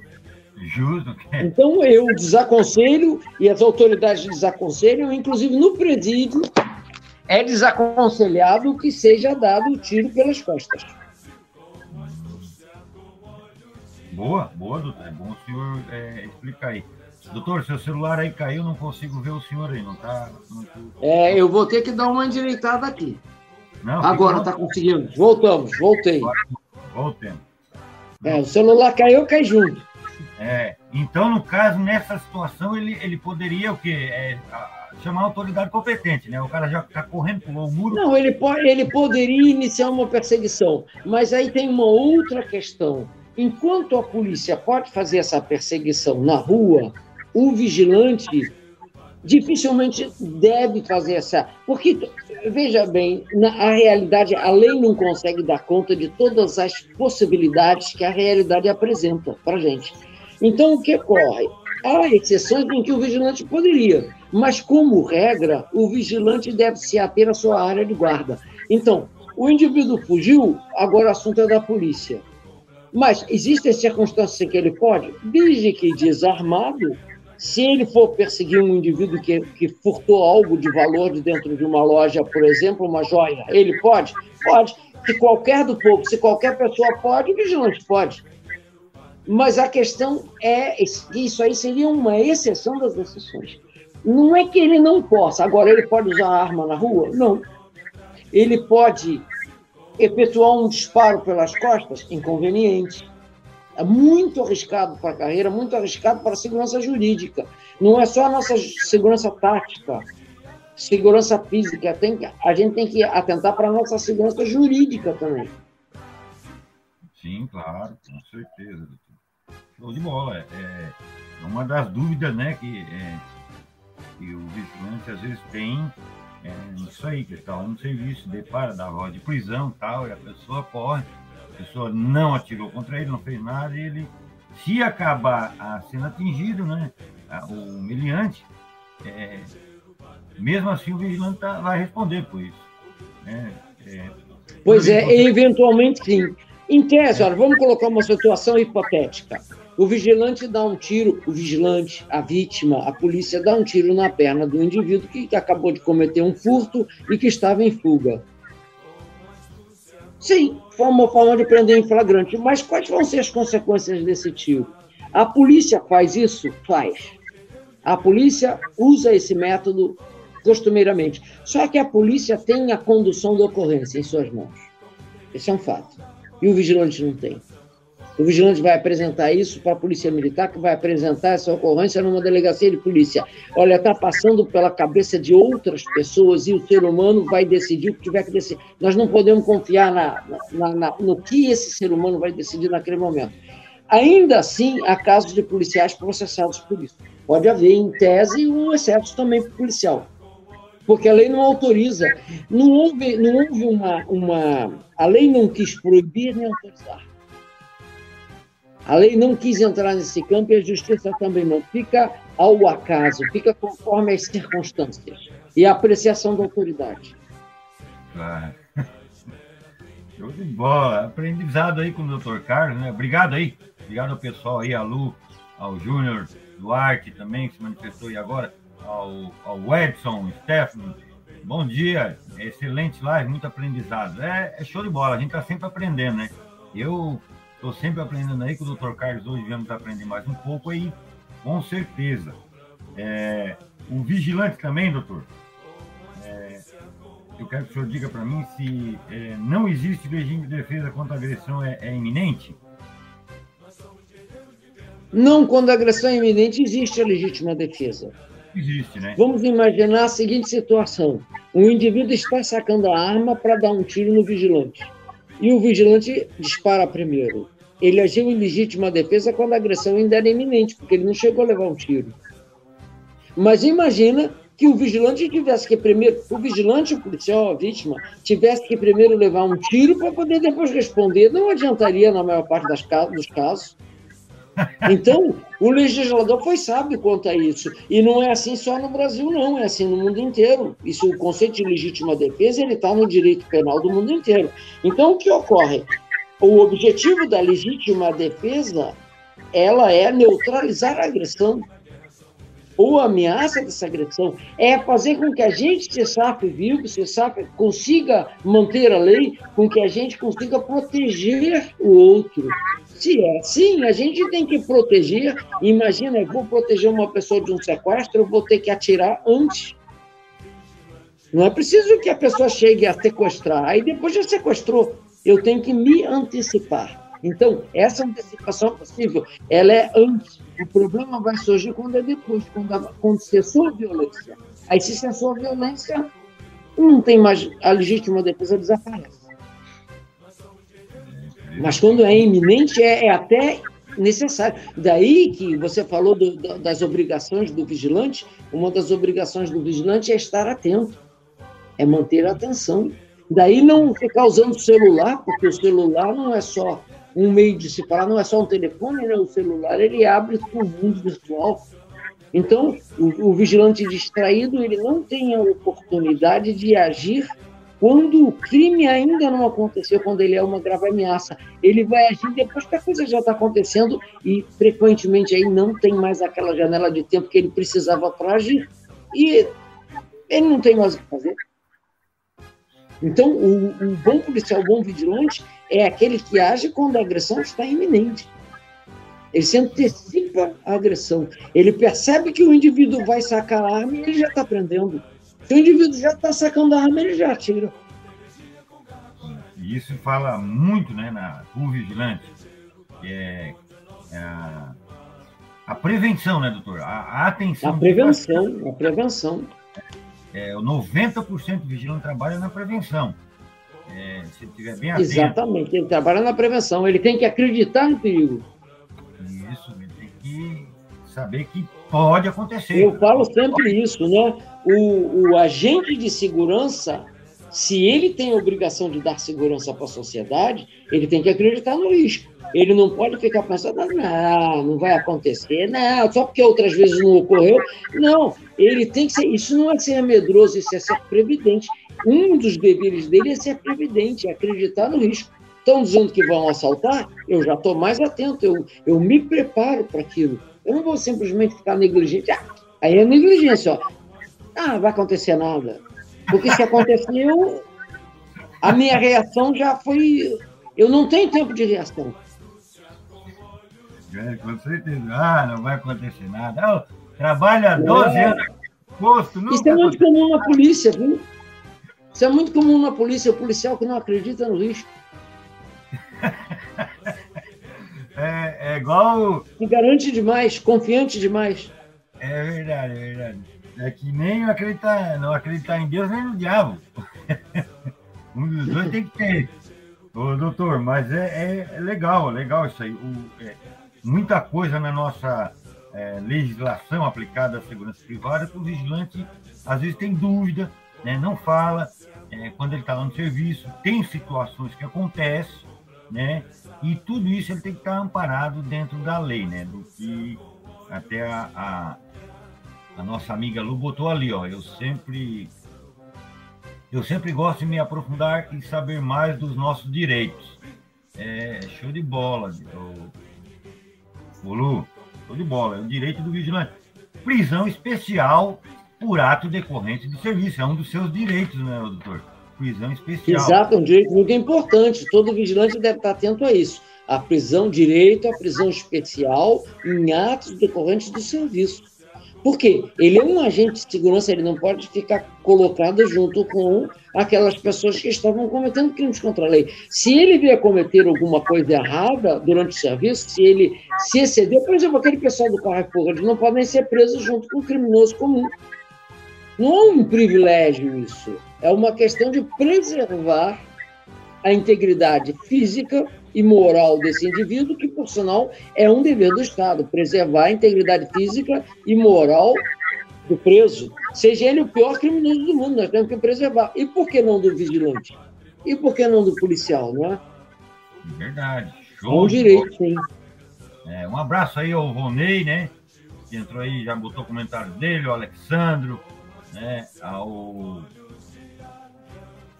Justo. Então, eu desaconselho, e as autoridades desaconselham, inclusive no presídio, é desaconselhado que seja dado o tiro pelas costas. Boa, doutor. É bom o senhor explicar aí. Doutor, seu celular aí caiu, não consigo ver o senhor aí, não está? Eu vou ter que dar uma endireitada aqui. Não, agora está conseguindo. Voltei. Voltemos. O celular caiu, cai junto. Então, no caso, nessa situação, ele poderia o quê? Chamar a autoridade competente, né? O cara já está correndo, pulou o muro. Não, ele poderia iniciar uma perseguição, mas aí tem uma outra questão. Enquanto a polícia pode fazer essa perseguição na rua, o vigilante dificilmente deve fazer essa... Porque, veja bem, a realidade, a lei não consegue dar conta de todas as possibilidades que a realidade apresenta para a gente. Então, o que ocorre? Há exceções em que o vigilante poderia, mas, como regra, o vigilante deve se ater à sua área de guarda. Então, o indivíduo fugiu, agora o assunto é da polícia. Mas existem circunstâncias em que ele pode, desde que desarmado, se ele for perseguir um indivíduo que furtou algo de valor de dentro de uma loja, por exemplo, uma joia, ele pode? Pode. Se qualquer do povo, se qualquer pessoa pode, o vigilante pode. Mas a questão é que isso aí seria uma exceção das exceções. Não é que ele não possa. Agora, ele pode usar arma na rua? Não. Ele pode efetuar um disparo pelas costas? Inconveniente. É muito arriscado para a carreira, muito arriscado para a segurança jurídica. Não é só a nossa segurança tática, segurança física. A gente tem que atentar para a nossa segurança jurídica também. Sim, claro, com certeza, doutor. Show de bola. É uma das dúvidas, né, que o vigilante às vezes tem isso aí, que está no serviço, depara da voz de prisão e tal, e a pessoa corre, a pessoa não atirou contra ele, não fez nada, e ele, se acabar sendo atingido, né, o humilhante, mesmo assim o vigilante vai responder por isso. Pois eventualmente sim. Em tese, olha, vamos colocar uma situação hipotética. O vigilante dá um tiro, a vítima, a polícia dá um tiro na perna do indivíduo que acabou de cometer um furto e que estava em fuga. Sim, foi uma forma de prender em flagrante, mas quais vão ser as consequências desse tiro? A polícia faz isso? Faz. A polícia usa esse método costumeiramente. Só que a polícia tem a condução da ocorrência em suas mãos. Esse é um fato. E o vigilante não tem. O vigilante vai apresentar isso para a Polícia Militar, que vai apresentar essa ocorrência numa delegacia de polícia. Olha, está passando pela cabeça de outras pessoas e o ser humano vai decidir o que tiver que decidir. Nós não podemos confiar no que esse ser humano vai decidir naquele momento. Ainda assim, há casos de policiais processados por isso. Pode haver, em tese, um excesso também policial. Porque a lei não autoriza. Não houve a lei não quis proibir nem autorizar. A lei não quis entrar nesse campo e a justiça também não. Fica ao acaso, fica conforme as circunstâncias e a apreciação da autoridade. Claro. Show de bola. Aprendizado aí com o Dr. Carlos, né? Obrigado aí. Obrigado ao pessoal aí, a Lu, ao Júnior Duarte também, que se manifestou aí agora, ao Edson, Stefano. Bom dia. Excelente live, muito aprendizado. É show de bola. A gente está sempre aprendendo, né? Eu estou sempre aprendendo aí, com o Dr. Carlos hoje viemos aprender mais um pouco aí, com certeza. O vigilante também, doutor, eu quero que o senhor diga para mim se não existe regime de defesa quando a agressão é iminente? Não, quando a agressão é iminente, existe a legítima defesa. Existe, né? Vamos imaginar a seguinte situação. Um indivíduo está sacando a arma para dar um tiro no vigilante. E o vigilante dispara primeiro. Ele agiu em legítima defesa quando a agressão ainda era iminente, porque ele não chegou a levar um tiro. Mas imagina que o vigilante tivesse que primeiro, o vigilante, o policial, a vítima, tivesse que primeiro levar um tiro para poder depois responder. Não adiantaria na maior parte dos casos. Então, o legislador foi sábio quanto a isso. E não é assim só no Brasil, não. É assim no mundo inteiro. Isso, o conceito de legítima defesa, ele está no direito penal do mundo inteiro. Então, o que ocorre? O objetivo da legítima defesa, ela é neutralizar a agressão ou a ameaça dessa agressão, é fazer com que a gente se safe vivo, se safe, consiga manter a lei, com que a gente consiga proteger o outro. Se é assim, a gente tem que proteger. Imagina, eu vou proteger uma pessoa de um sequestro, eu vou ter que atirar antes. Não é preciso que a pessoa chegue a sequestrar, aí depois já sequestrou. Eu tenho que me antecipar. Então, essa antecipação possível, ela é antes. O problema vai surgir quando é depois, quando cessou a violência. Aí, se cessou a violência, não tem mais, a legítima defesa desaparece. Mas quando é iminente, é até necessário. Daí que você falou das obrigações do vigilante, uma das obrigações do vigilante é estar atento, é manter a atenção. Daí não ficar usando o celular, porque o celular não é só um meio de se falar, não é só um telefone, né? O celular, ele abre para o mundo virtual. Então, o vigilante distraído, ele não tem a oportunidade de agir quando o crime ainda não aconteceu, quando ele é uma grave ameaça. Ele vai agir depois que a coisa já está acontecendo e, frequentemente, aí não tem mais aquela janela de tempo que ele precisava para agir. E ele não tem mais o que fazer. Então, o bom policial, o bom vigilante, é aquele que age quando a agressão está iminente. Ele se antecipa a agressão. Ele percebe que o indivíduo vai sacar a arma e ele já está prendendo. Se o indivíduo já está sacando a arma, ele já atira. E isso fala muito, né, do vigilante, que é a prevenção, né, doutor? A atenção. A prevenção. O 90% do vigilante trabalha na prevenção. Se ele estiver bem atento. Exatamente, ele trabalha na prevenção. Ele tem que acreditar no perigo. Isso, ele tem que saber que pode acontecer. Eu falo sempre isso, né? O agente de segurança, se ele tem a obrigação de dar segurança para a sociedade, ele tem que acreditar no risco. Ele não pode ficar pensando, não vai acontecer, não, só porque outras vezes não ocorreu. Não, ele tem que ser, isso não é ser medroso, isso é ser previdente. Um dos deveres dele é ser previdente, é acreditar no risco. Estão dizendo que vão assaltar, eu já estou mais atento, eu me preparo para aquilo. Eu não vou simplesmente ficar negligente. Aí é negligência, ó. Vai acontecer nada. Porque se aconteceu, a minha reação já foi... Eu não tenho tempo de reação. Com certeza. Não vai acontecer nada. Trabalha 12 anos posto. Isso é muito comum na polícia, viu? Isso é muito comum na polícia, o policial que não acredita no risco. É igual... Se garante demais, confiante demais. É verdade. É que nem não acreditar em Deus nem no diabo. Um dos dois tem que ter. Ô, doutor, mas é legal isso aí. Muita coisa na nossa legislação aplicada à segurança privada, que o vigilante às vezes tem dúvida, né, não fala, quando ele está lá no serviço, tem situações que acontecem, né, e tudo isso ele tem que estar amparado dentro da lei, né, do que até a nossa amiga Lu botou ali, ó, eu sempre gosto de me aprofundar e saber mais dos nossos direitos. Show de bola, Lu, show de bola, é o direito do vigilante. Prisão especial por ato decorrente de serviço, é um dos seus direitos, né, doutor? Prisão especial. Exato, é um direito muito importante, todo vigilante deve estar atento a isso. A prisão, direito à prisão especial em atos decorrentes do serviço. Por quê? Ele é um agente de segurança, ele não pode ficar colocado junto com aquelas pessoas que estavam cometendo crimes contra a lei. Se ele vier cometer alguma coisa errada durante o serviço, se ele se exceder, por exemplo, aquele pessoal do carro e fogo, eles não podem ser presos junto com o criminoso comum. Não é um privilégio isso, é uma questão de preservar a integridade física e moral desse indivíduo, que, por sinal, é um dever do Estado, preservar a integridade física e moral do preso, seja ele o pior criminoso do mundo, nós temos que preservar. E por que não do vigilante? E por que não do policial, não é? Verdade. É um direito, sim. Um abraço aí ao Vonei, né? Que entrou aí, já botou comentário dele, o Alexandro, né?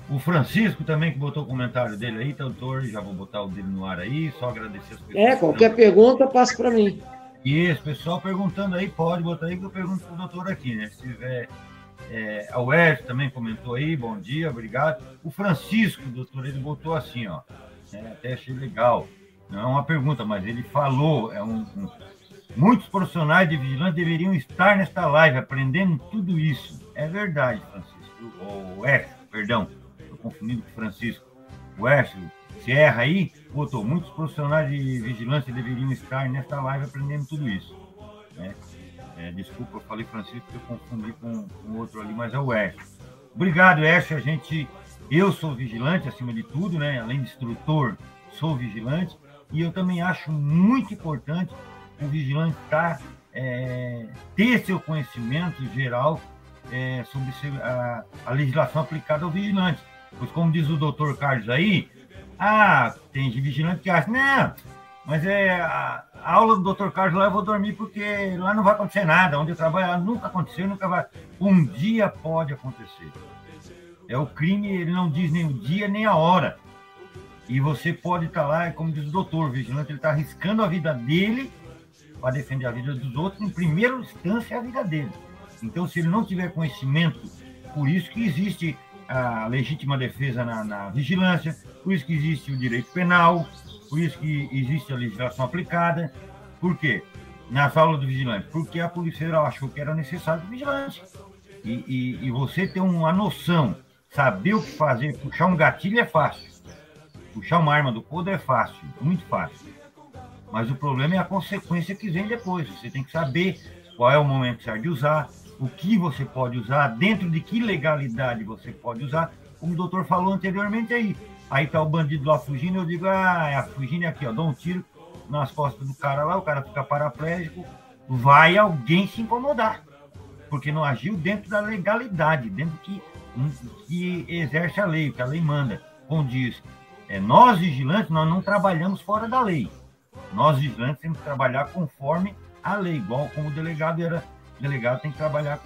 O Francisco também, que botou o comentário dele aí, doutor, já vou botar o dele no ar aí, só agradecer as pessoas. Qualquer pergunta, passa para mim. Isso, pessoal perguntando aí, pode botar aí que eu pergunto pro doutor aqui, né? Se tiver... a Wes também comentou aí, bom dia, obrigado. O Francisco, doutor, ele botou assim, ó, até achei legal. Não é uma pergunta, mas ele falou, muitos profissionais de vigilância deveriam estar nesta live, aprendendo tudo isso. É verdade, Francisco. O Wes, perdão, estou confundindo com o Francisco. O Wes, se erra aí, botou, muitos profissionais de vigilância deveriam estar nesta live aprendendo tudo isso, né? Desculpa, eu falei Francisco, eu confundi com outro ali, mas é o Écio. Obrigado, Écio. Eu sou vigilante, acima de tudo, né? Além de instrutor, sou vigilante, e eu também acho muito importante o vigilante ter seu conhecimento geral sobre a legislação aplicada ao vigilante. Pois, como diz o doutor Carlos aí, tem vigilante que acha, não, mas a aula do Dr. Carlos lá eu vou dormir porque lá não vai acontecer nada. Onde eu trabalho lá nunca aconteceu, nunca vai. Um dia pode acontecer. O crime, ele não diz nem o dia nem a hora. E você pode estar lá, como diz o doutor, o vigilante, ele está arriscando a vida dele para defender a vida dos outros, em primeira instância a vida dele. Então, se ele não tiver conhecimento, por isso que existe a legítima defesa na vigilância, por isso que existe o direito penal, por isso que existe a legislação aplicada. Por quê? Nas aulas do vigilante. Porque a Polícia Federal achou que era necessário o vigilante. E você ter uma noção, saber o que fazer, puxar um gatilho é fácil. Puxar uma arma do couro é fácil, muito fácil. Mas o problema é a consequência que vem depois. Você tem que saber qual é o momento certo de usar, o que você pode usar, dentro de que legalidade você pode usar, como o doutor falou anteriormente aí. Aí tá o bandido lá fugindo, eu digo, fugindo aqui, ó, dou um tiro nas costas do cara lá, o cara fica paraplégico, vai alguém se incomodar, porque não agiu dentro da legalidade, dentro que exerce a lei, que a lei manda. Como diz, nós vigilantes, nós não trabalhamos fora da lei. Nós vigilantes temos que trabalhar conforme a lei, igual como o delegado tem que trabalhar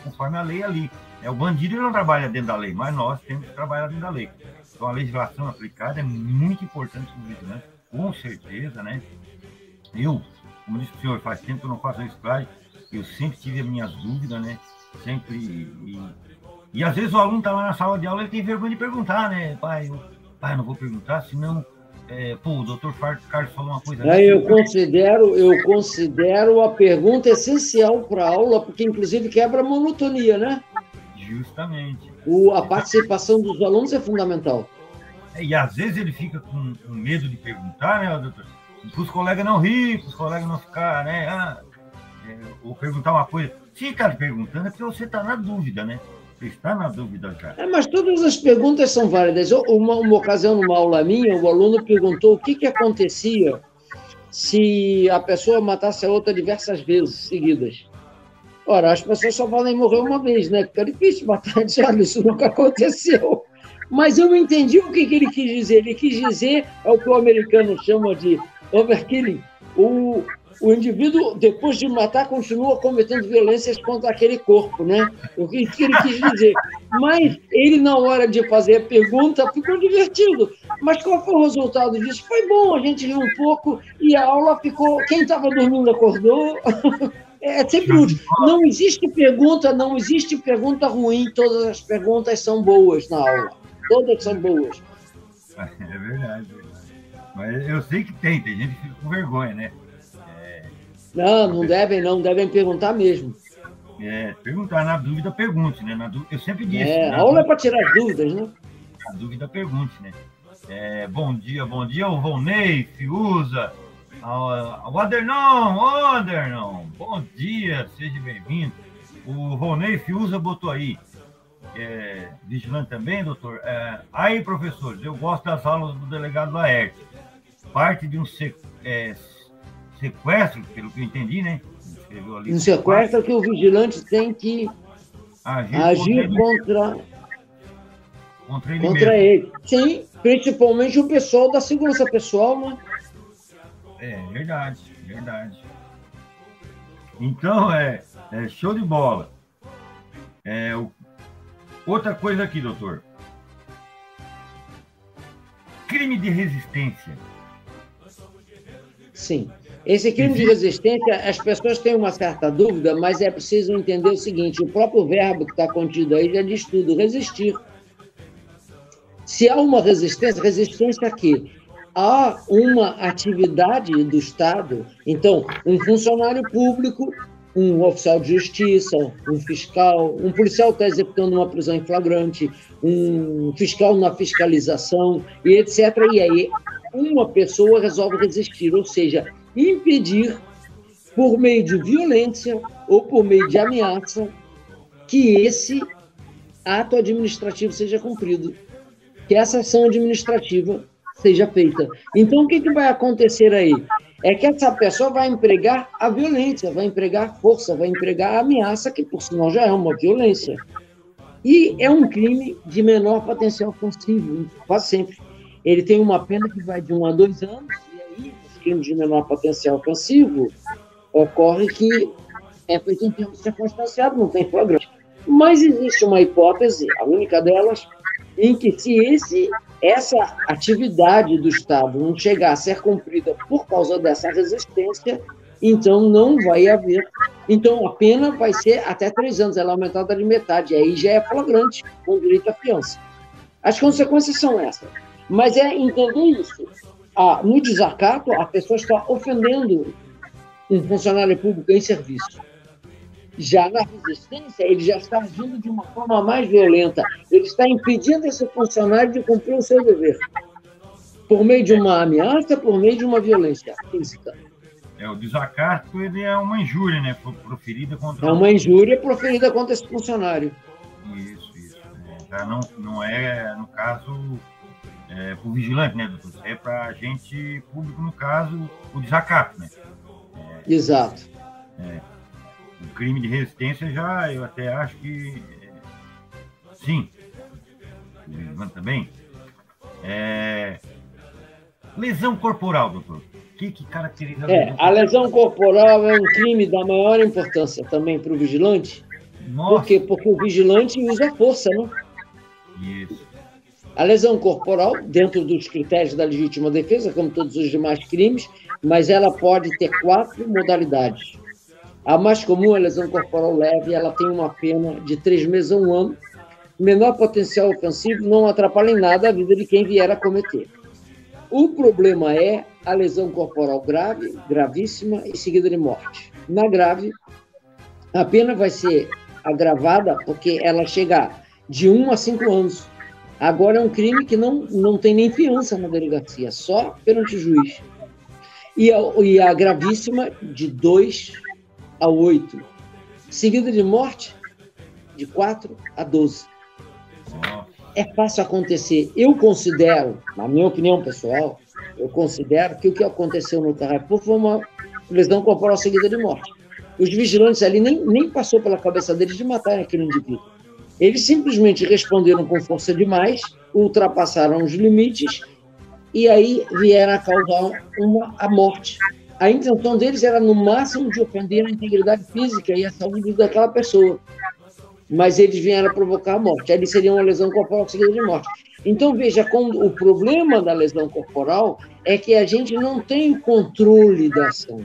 conforme a lei ali. O bandido não trabalha dentro da lei, mas nós temos que trabalhar dentro da lei. Então, a legislação aplicada é muito importante para o vigilante, com certeza, né? Eu, como disse o senhor, faz tempo que eu não faço isso, claro, eu sempre tive as minhas dúvidas, né? Sempre. E às vezes o aluno está lá na sala de aula, ele tem vergonha de perguntar, né? Pai, eu não vou perguntar, senão. O doutor Carlos falou uma coisa. Eu considero a pergunta essencial para a aula, porque inclusive quebra a monotonia, né? Justamente. A participação dos alunos é fundamental. E às vezes ele fica com medo de perguntar, né, doutor? Para os colegas não rir, para os colegas não ficar, né? Ou perguntar uma coisa. Se está perguntando, é porque você está na dúvida, né? Você está na dúvida, cara. Mas todas as perguntas são válidas. Uma ocasião, numa aula minha, o aluno perguntou o que acontecia se a pessoa matasse a outra diversas vezes seguidas. Ora, as pessoas só podem morrer uma vez, né? Fica difícil matar. Olha, isso nunca aconteceu. Mas eu entendi o que ele quis dizer. Ele quis dizer, é o que o americano chama de overkilling. O indivíduo, depois de matar, continua cometendo violências contra aquele corpo, né? O que ele quis dizer. Mas ele, na hora de fazer a pergunta, ficou divertido. Mas qual foi o resultado disso? Foi bom, a gente riu um pouco e a aula ficou... Quem estava dormindo acordou... É sempre útil. Não existe pergunta ruim, todas as perguntas são boas na aula. Todas são boas. É verdade. Mas eu sei que tem gente que fica com vergonha, né? Não devem perguntar mesmo. Perguntar, na dúvida, pergunte, né? Eu sempre disse. A aula é para tirar as dúvidas, né? Na dúvida, pergunte, né? Bom dia, o Volnei, Fiuza, o Adernon, bom dia, seja bem-vindo. O Volnei Fiuza botou aí, vigilante também, doutor? Aí, professores, eu gosto das aulas do delegado Laerte. Parte de um sequestro, pelo que eu entendi, né? escreveu ali. Um sequestro que o vigilante tem que agir contra ele. Sim, principalmente o pessoal da segurança pessoal, né? É verdade, verdade. Então, show de bola. Outra coisa aqui, doutor. Crime de resistência. Sim. Esse crime de resistência, as pessoas têm uma certa dúvida, mas é preciso entender o seguinte: o próprio verbo que está contido aí já diz tudo, resistir. Se há uma resistência, resistência a quê? Há uma atividade do Estado. Então, um funcionário público, um oficial de justiça, um fiscal, um policial está executando uma prisão em flagrante, um fiscal na fiscalização, e etc. E aí, uma pessoa resolve resistir, ou seja, impedir, por meio de violência ou por meio de ameaça, que esse ato administrativo seja cumprido, que essa ação administrativa seja feita. Então, o que vai acontecer aí? É que essa pessoa vai empregar a violência, vai empregar a força, vai empregar a ameaça, que por sinal já é uma violência. E é um crime de menor potencial ofensivo, quase sempre. Ele tem uma pena que vai de 1 a 2 anos, e aí, os crimes de menor potencial ofensivo, ocorre que é feito em tempo circunstanciado, não tem flagrante. Mas existe uma hipótese, a única delas, em que se essa atividade do Estado não chegar a ser cumprida por causa dessa resistência, então não vai haver. Então a pena vai ser até 3 anos, ela é aumentada de metade, aí já é flagrante, com direito à fiança. As consequências são essas. Mas entender isso. No desacato, a pessoa está ofendendo um funcionário público em serviço. Já na resistência, ele já está agindo de uma forma mais violenta. Ele está impedindo esse funcionário de cumprir o seu dever. Por meio de uma ameaça, por meio de uma violência física. O desacato, ele é uma injúria, né? Proferida contra... É uma injúria proferida contra esse funcionário. Isso. Já não é, no caso, para o vigilante, né, doutor? É para agente público, no caso, o desacato, né? Exato. O crime de resistência eu até acho que sim. O vigilante também. Lesão corporal, doutor. O que caracteriza a lesão? A lesão corporal é um crime da maior importância também para o vigilante. Nossa. Por quê? Porque o vigilante usa força, né? Isso. A lesão corporal, dentro dos critérios da legítima defesa, como todos os demais crimes, mas ela pode ter 4 modalidades. A mais comum é a lesão corporal leve, ela tem uma pena de 3 meses a 1 ano. Menor potencial ofensivo, não atrapalha em nada a vida de quem vier a cometer. O problema é a lesão corporal grave, gravíssima e seguida de morte. Na grave, a pena vai ser agravada porque ela chega de 1 a 5 anos. Agora é um crime que não tem nem fiança na delegacia, só perante o juiz. E a gravíssima, de 2 a 8. Seguida de morte, de 4 a 12. É fácil acontecer. Eu considero, na minha opinião pessoal, que o que aconteceu no Carrefour foi uma lesão corporal seguida de morte. Os vigilantes ali nem passou pela cabeça deles de matar aquele indivíduo. Eles simplesmente responderam com força demais, ultrapassaram os limites e aí vieram a causar a morte. A intenção deles era, no máximo, de ofender a integridade física e a saúde daquela pessoa. Mas eles vieram a provocar a morte. Aí seria uma lesão corporal seguida de morte. Então, veja, o problema da lesão corporal é que a gente não tem controle da ação.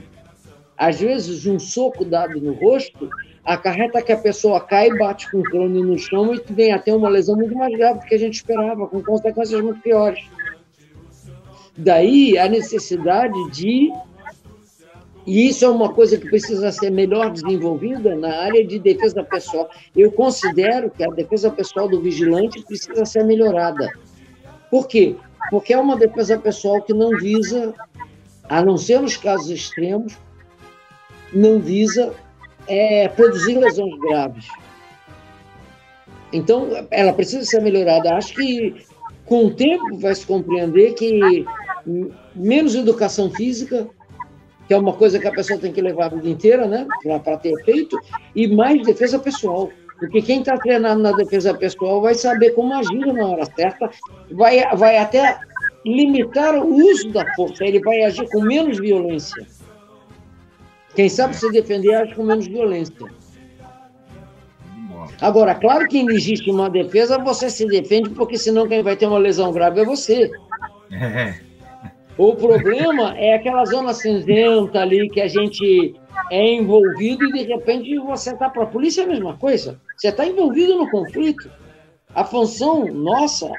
Às vezes, um soco dado no rosto acarreta que a pessoa cai, bate com o crânio no chão e vem até uma lesão muito mais grave do que a gente esperava, com consequências muito piores. Daí a necessidade de... E isso é uma coisa que precisa ser melhor desenvolvida na área de defesa pessoal. Eu considero que a defesa pessoal do vigilante precisa ser melhorada. Por quê? Porque é uma defesa pessoal que não visa, a não ser nos casos extremos, não visa produzir lesões graves. Então, ela precisa ser melhorada. Acho que, com o tempo, vai se compreender que menos educação física, que que é uma coisa que a pessoa tem que levar a vida inteira, né, para ter efeito, e mais defesa pessoal. Porque quem está treinado na defesa pessoal vai saber como agir na hora certa, vai até limitar o uso da força, ele vai agir com menos violência. Quem sabe se defender age com menos violência. Agora, claro que em legítima defesa você se defende, porque senão quem vai ter uma lesão grave é você. O problema é aquela zona cinzenta ali que a gente é envolvido e de repente você está para a polícia é a mesma coisa. Você está envolvido no conflito. A função nossa,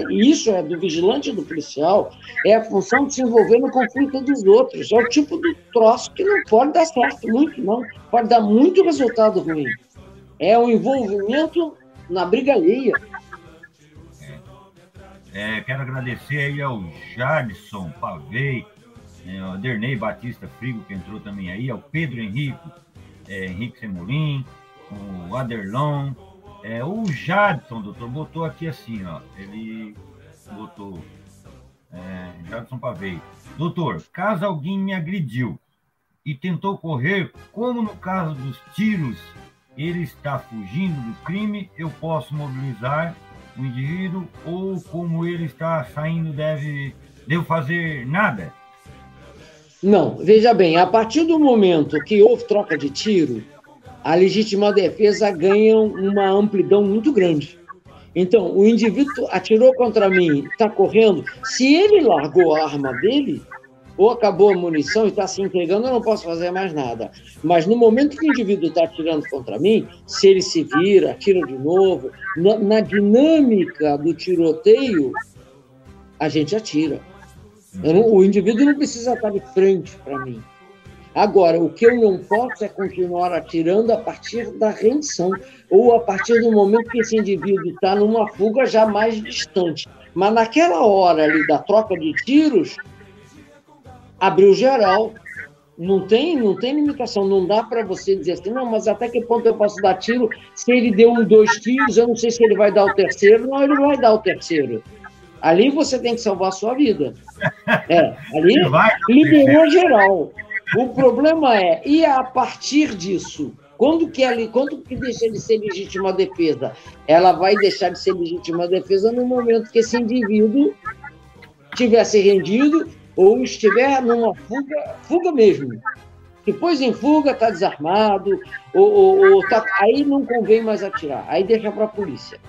e isso é do vigilante e do policial, é a função de se envolver no conflito dos outros. É o tipo de troço que não pode dar certo muito, não. Pode dar muito resultado ruim. É o envolvimento na briga alheia. Quero agradecer aí ao Jadson Pavei, ao Dernei Batista Frigo, que entrou também aí, ao Pedro Henrique Semolin, o Aderlon, o Jadson, doutor, botou aqui assim, ó, ele botou, Jadson Pavei, doutor, caso alguém me agrediu e tentou correr, como no caso dos tiros, ele está fugindo do crime, eu posso mobilizar o indivíduo, ou como ele está saindo, devo fazer nada? Não, veja bem, a partir do momento que houve troca de tiro, a legítima defesa ganha uma amplidão muito grande. Então, o indivíduo atirou contra mim, está correndo, se ele largou a arma dele, ou acabou a munição e está se entregando, eu não posso fazer mais nada. Mas no momento que o indivíduo está atirando contra mim, se ele se vira, atira de novo, na dinâmica do tiroteio, a gente atira. O indivíduo não precisa estar de frente para mim. Agora, o que eu não posso é continuar atirando a partir da rendição, ou a partir do momento que esse indivíduo está numa fuga já mais distante. Mas naquela hora ali da troca de tiros, abriu geral, não tem limitação, não dá para você dizer assim, não, mas até que ponto eu posso dar tiro? Se ele deu 2 tiros, eu não sei se ele vai dar o terceiro, não, ele vai dar o terceiro. Ali você tem que salvar a sua vida. Ali liberou geral. O problema e a partir disso, quando que deixa de ser legítima defesa? Ela vai deixar de ser legítima defesa no momento que esse indivíduo tivesse rendido ou estiver numa fuga mesmo. Depois em fuga, está desarmado, aí não convém mais atirar, aí deixa para a polícia.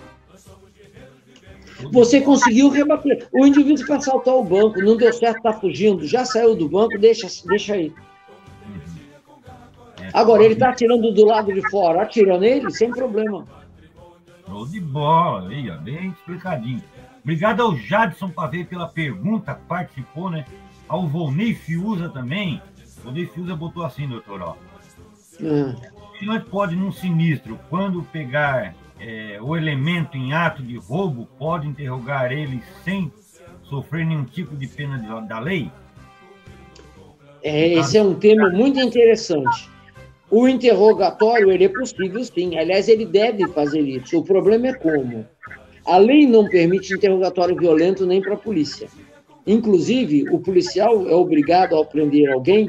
Você conseguiu rebater. O indivíduo para assaltar o banco, não deu certo, está fugindo, já saiu do banco, deixa aí. Agora, ele está atirando do lado de fora, atira nele, sem problema. Show de bola, aí, ó, bem explicadinho. Obrigado ao Jadson Pavei pela pergunta, participou, né? Ao Volney Fiuza também. O Volney Fiuza botou assim, doutor, ó. O vigilante pode, num sinistro, quando pegar o elemento em ato de roubo, pode interrogar ele sem sofrer nenhum tipo de pena da lei? Esse é um tema muito interessante. O interrogatório, ele é possível, sim. Aliás, ele deve fazer isso. O problema é como. A lei não permite interrogatório violento nem para a polícia. Inclusive, o policial é obrigado a prender alguém,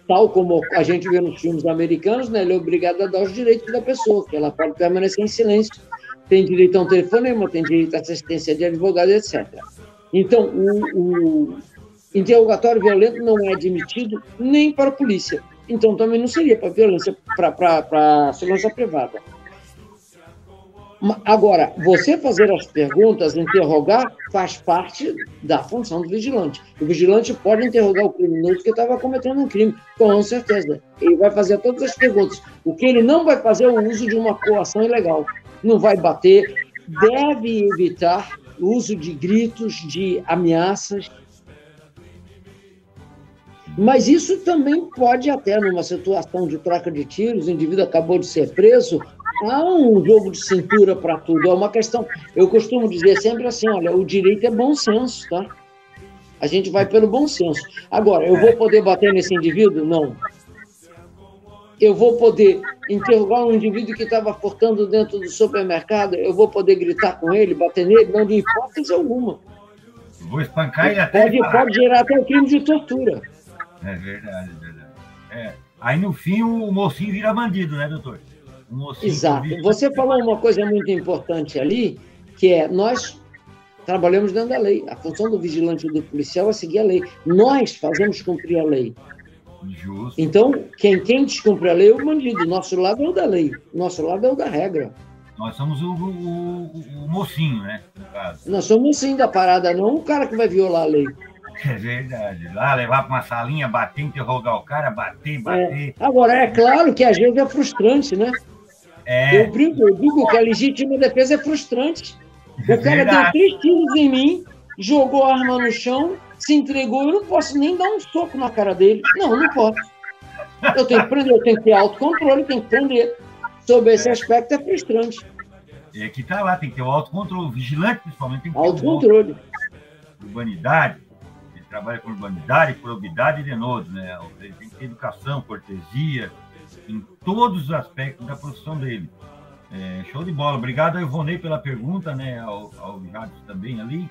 tal como a gente vê nos filmes americanos, né? Ele é obrigado a dar os direitos da pessoa, que ela pode permanecer em silêncio. Tem direito a um telefonema, tem direito à assistência de advogado, etc. Então, o interrogatório violento não é admitido nem para a polícia. Então, também não seria para violência, para segurança privada. Agora, você fazer as perguntas, interrogar, faz parte da função do vigilante. O vigilante pode interrogar o criminoso que estava cometendo um crime, com certeza. Ele vai fazer todas as perguntas. O que ele não vai fazer é o uso de uma coação ilegal. Não vai bater, deve evitar o uso de gritos, de ameaças. Mas isso também pode até, numa situação de troca de tiros, o indivíduo acabou de ser preso, há um jogo de cintura para tudo. É uma questão, eu costumo dizer sempre assim, olha, o direito é bom senso, tá? A gente vai pelo bom senso. Agora, eu vou poder bater nesse indivíduo? Não. Eu vou poder interrogar um indivíduo que estava furtando dentro do supermercado? Eu vou poder gritar com ele, bater nele? Não, de hipótese alguma. Vou espancar ele até pode gerar até o crime de tortura. É verdade, é verdade. Aí, no fim, o mocinho vira bandido, né, doutor? O mocinho. Exato. Você falou uma coisa muito importante ali, que é nós trabalhamos dentro da lei. A função do vigilante e do policial é seguir a lei. Nós fazemos cumprir a lei. Justo. Então, quem descumpre a lei é o bandido. Nosso lado é o da lei. Nosso lado é o da regra. Nós somos o mocinho, né? No caso. Nós somos sim da parada, não o cara que vai violar a lei. É verdade. Lá levar para uma salinha, bater, interrogar o cara, bater. Agora, é claro que às vezes é frustrante, né? Eu digo que a legítima defesa é frustrante. O cara deu 3 tiros em mim, jogou a arma no chão, se entregou, eu não posso nem dar um soco na cara dele. Não posso. Eu tenho que prender, eu tenho que ter autocontrole, tenho que prender. Sob esse aspecto, é frustrante. É que tá lá, tem que ter o autocontrole. O vigilante, principalmente, tem que ter autocontrole. Urbanidade. Ele trabalha com urbanidade, probidade e denodo, né? Ele tem que ter educação, cortesia, em todos os aspectos da profissão dele. Show de bola. Obrigado ao Ivonei pela pergunta, né? Ao Jadson também ali.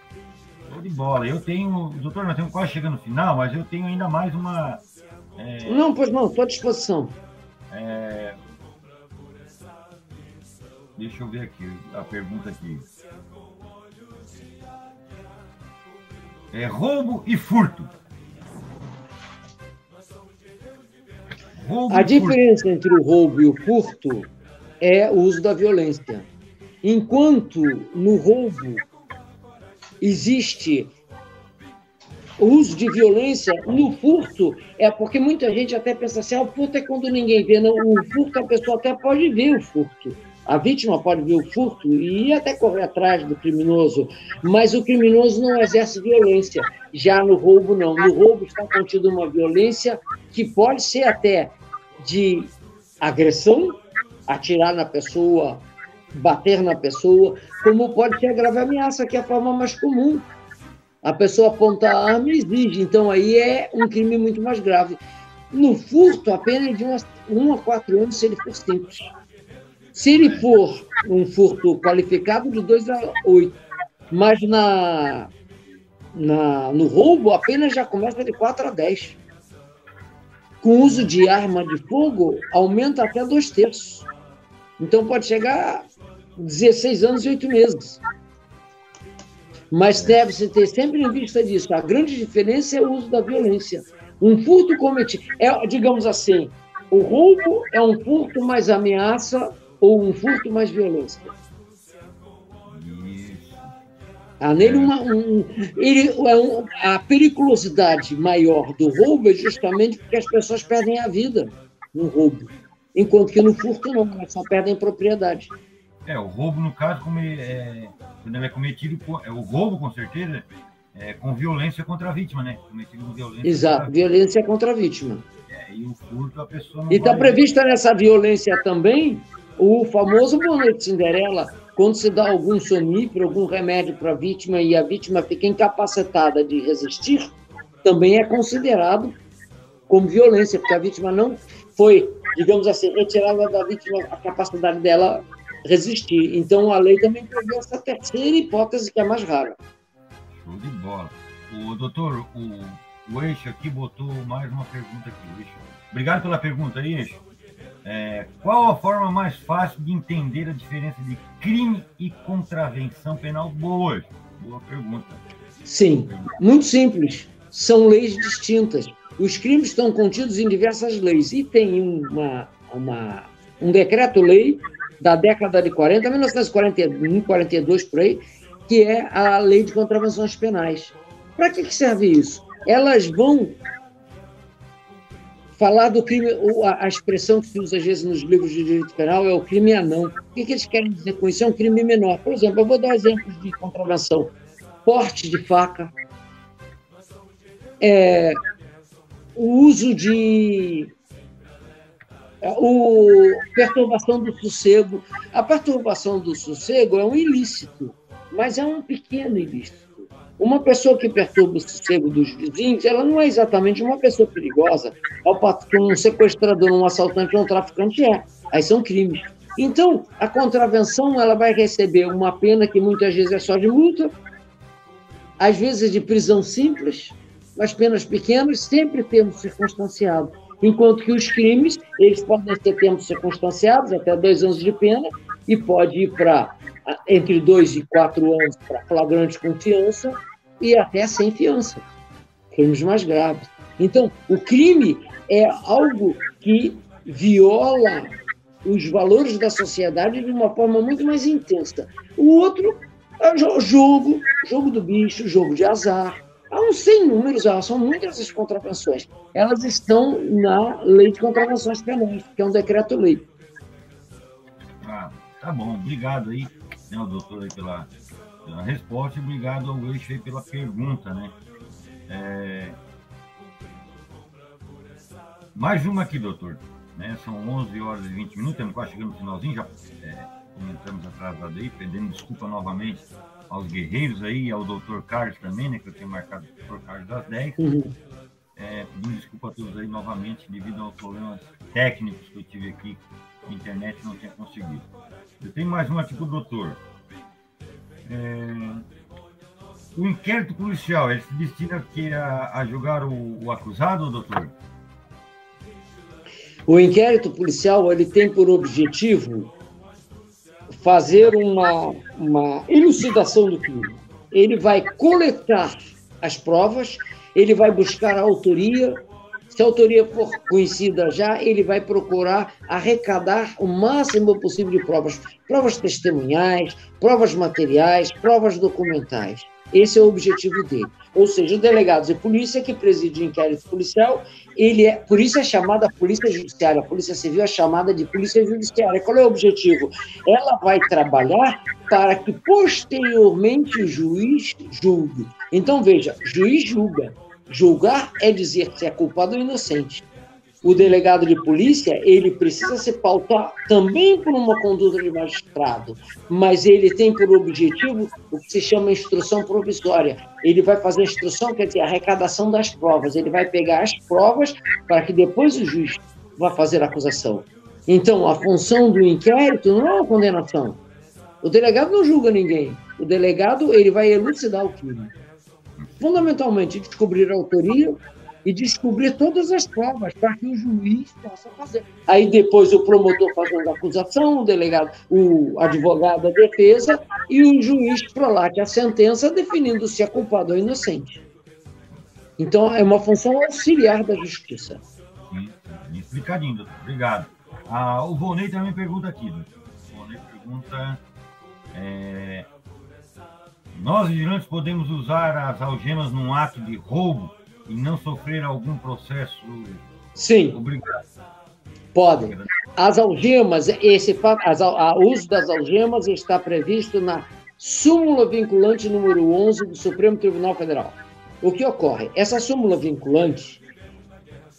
Show de bola. Eu tenho, doutor, nós estamos quase chegando no final, mas eu tenho ainda mais uma... Não, pois não, estou à disposição. Deixa eu ver aqui, a pergunta aqui. Roubo e furto. A diferença entre o roubo e o furto é o uso da violência. Enquanto no roubo existe o uso de violência, no furto é porque muita gente até pensa assim, o furto é quando ninguém vê. Não, o furto a pessoa até pode ver o furto. A vítima pode ver o furto e até correr atrás do criminoso, mas o criminoso não exerce violência. Já no roubo, não. No roubo está contida uma violência que pode ser até de agressão, atirar na pessoa, bater na pessoa, como pode ser a grave ameaça, que é a forma mais comum. A pessoa aponta a arma e exige, então aí é um crime muito mais grave. No furto, a pena é de 1 a 4 anos se ele for simples. Se ele for um furto qualificado, de 2 a 8. Mas no roubo, a pena já começa de 4 a 10. Com uso de arma de fogo, aumenta até 2/3. Então, pode chegar a 16 anos e 8 meses. Mas deve-se ter sempre em vista disso. A grande diferença é o uso da violência. Um furto cometido... digamos assim, o roubo é um furto mais ameaça ou um furto mais violência. Nele a periculosidade maior do roubo é justamente porque as pessoas perdem a vida no roubo, enquanto que no furto não, elas só perdem propriedade. O roubo, no caso, quando ele é cometido, o roubo, com certeza, com violência contra a vítima, né? Cometido com violência. Exato, violência contra a vítima. E o furto, a pessoa não. E está prevista nessa violência também o famoso Boa Noite Cinderela, quando se dá algum sonífero, algum remédio para a vítima e a vítima fica incapacitada de resistir, também é considerado como violência, porque a vítima não foi, digamos assim, retirada da vítima a capacidade dela resistir. Então, a lei também prevê essa terceira hipótese, que é mais rara. Show de bola. O doutor, o Eixo aqui botou mais uma pergunta aqui. Eixo. Obrigado pela pergunta aí, Eixo. Qual a forma mais fácil de entender a diferença de crime e contravenção penal? Boa pergunta. Sim, muito simples. São leis distintas. Os crimes estão contidos em diversas leis e tem um decreto-lei da década de 40, 1941, 42, por aí, que é a Lei de Contravenções Penais. Para que serve isso? Elas vão falar do crime, a expressão que se usa às vezes nos livros de direito penal é o crime anão. O que eles querem dizer com isso? É um crime menor. Por exemplo, eu vou dar exemplos de contravenção. Porte de faca, o uso de... perturbação do sossego. A perturbação do sossego é um ilícito, mas é um pequeno ilícito. Uma pessoa que perturba o sossego dos vizinhos, ela não é exatamente uma pessoa perigosa, ao passo que um sequestrador, um assaltante ou um traficante é. Aí são crimes. Então, a contravenção ela vai receber uma pena que muitas vezes é só de multa, às vezes de prisão simples, mas penas pequenas, sempre termo circunstanciado. enquanto que os crimes, eles podem ter tempos circunstanciados, até 2 anos de pena, e pode ir para entre 2 e 4 anos para flagrante com fiança e até sem fiança, crimes mais graves. Então, o crime é algo que viola os valores da sociedade de uma forma muito mais intensa. O outro é o jogo do bicho, jogo de azar. Há uns 100 números, são muitas as contravenções. Elas estão na Lei de Contravenções Penais, que é um decreto-lei. Tá bom, obrigado aí, né, doutor, aí pela resposta, e obrigado ao Eixo aí pela pergunta, né? Mais uma aqui, doutor, né? São 11 horas e 20 minutos, estamos quase chegando no finalzinho, já entramos atrasados aí, pedindo desculpa novamente aos guerreiros aí, e ao doutor Carlos também, né, que eu tenho marcado o doutor Carlos às 10. Pedindo desculpa a todos aí novamente, devido aos problemas técnicos que eu tive aqui, a internet não tinha conseguido. Eu tenho mais uma aqui para o doutor. O inquérito policial, ele se destina aqui a julgar o acusado, doutor? O inquérito policial, ele tem por objetivo fazer uma elucidação do crime. Ele vai coletar as provas, ele vai buscar a autoria. Se a autoria for conhecida já, ele vai procurar arrecadar o máximo possível de provas. Provas testemunhais, provas materiais, provas documentais. Esse é o objetivo dele. Ou seja, o delegado de polícia que preside o inquérito policial, por isso é chamada Polícia Judiciária. A Polícia Civil é chamada de Polícia Judiciária. Qual é o objetivo? Ela vai trabalhar para que, posteriormente, o juiz julgue. Então, veja, juiz julga. Julgar é dizer se é culpado ou inocente. O delegado de polícia, ele precisa se pautar também por uma conduta de magistrado, mas ele tem por objetivo o que se chama instrução provisória. Ele vai fazer a instrução, quer dizer, a arrecadação das provas. Ele vai pegar as provas para que depois o juiz vá fazer a acusação. Então, a função do inquérito não é a condenação. O delegado não julga ninguém. O delegado, ele vai elucidar o crime. Fundamentalmente, descobrir a autoria e descobrir todas as provas para que o juiz possa fazer. Aí depois o promotor fazendo a acusação, o delegado, o advogado da defesa e o juiz prolate a sentença definindo se é culpado ou inocente. Então, é uma função auxiliar da justiça. Sim, explicadinho, doutor. Obrigado. O Volney também pergunta aqui, doutor. O Volney pergunta... Nós, vigilantes, podemos usar as algemas num ato de roubo e não sofrer algum processo? Sim. Obrigado. Podem. As algemas, o uso das algemas está previsto na súmula vinculante número 11 do Supremo Tribunal Federal. O que ocorre? Essa súmula vinculante,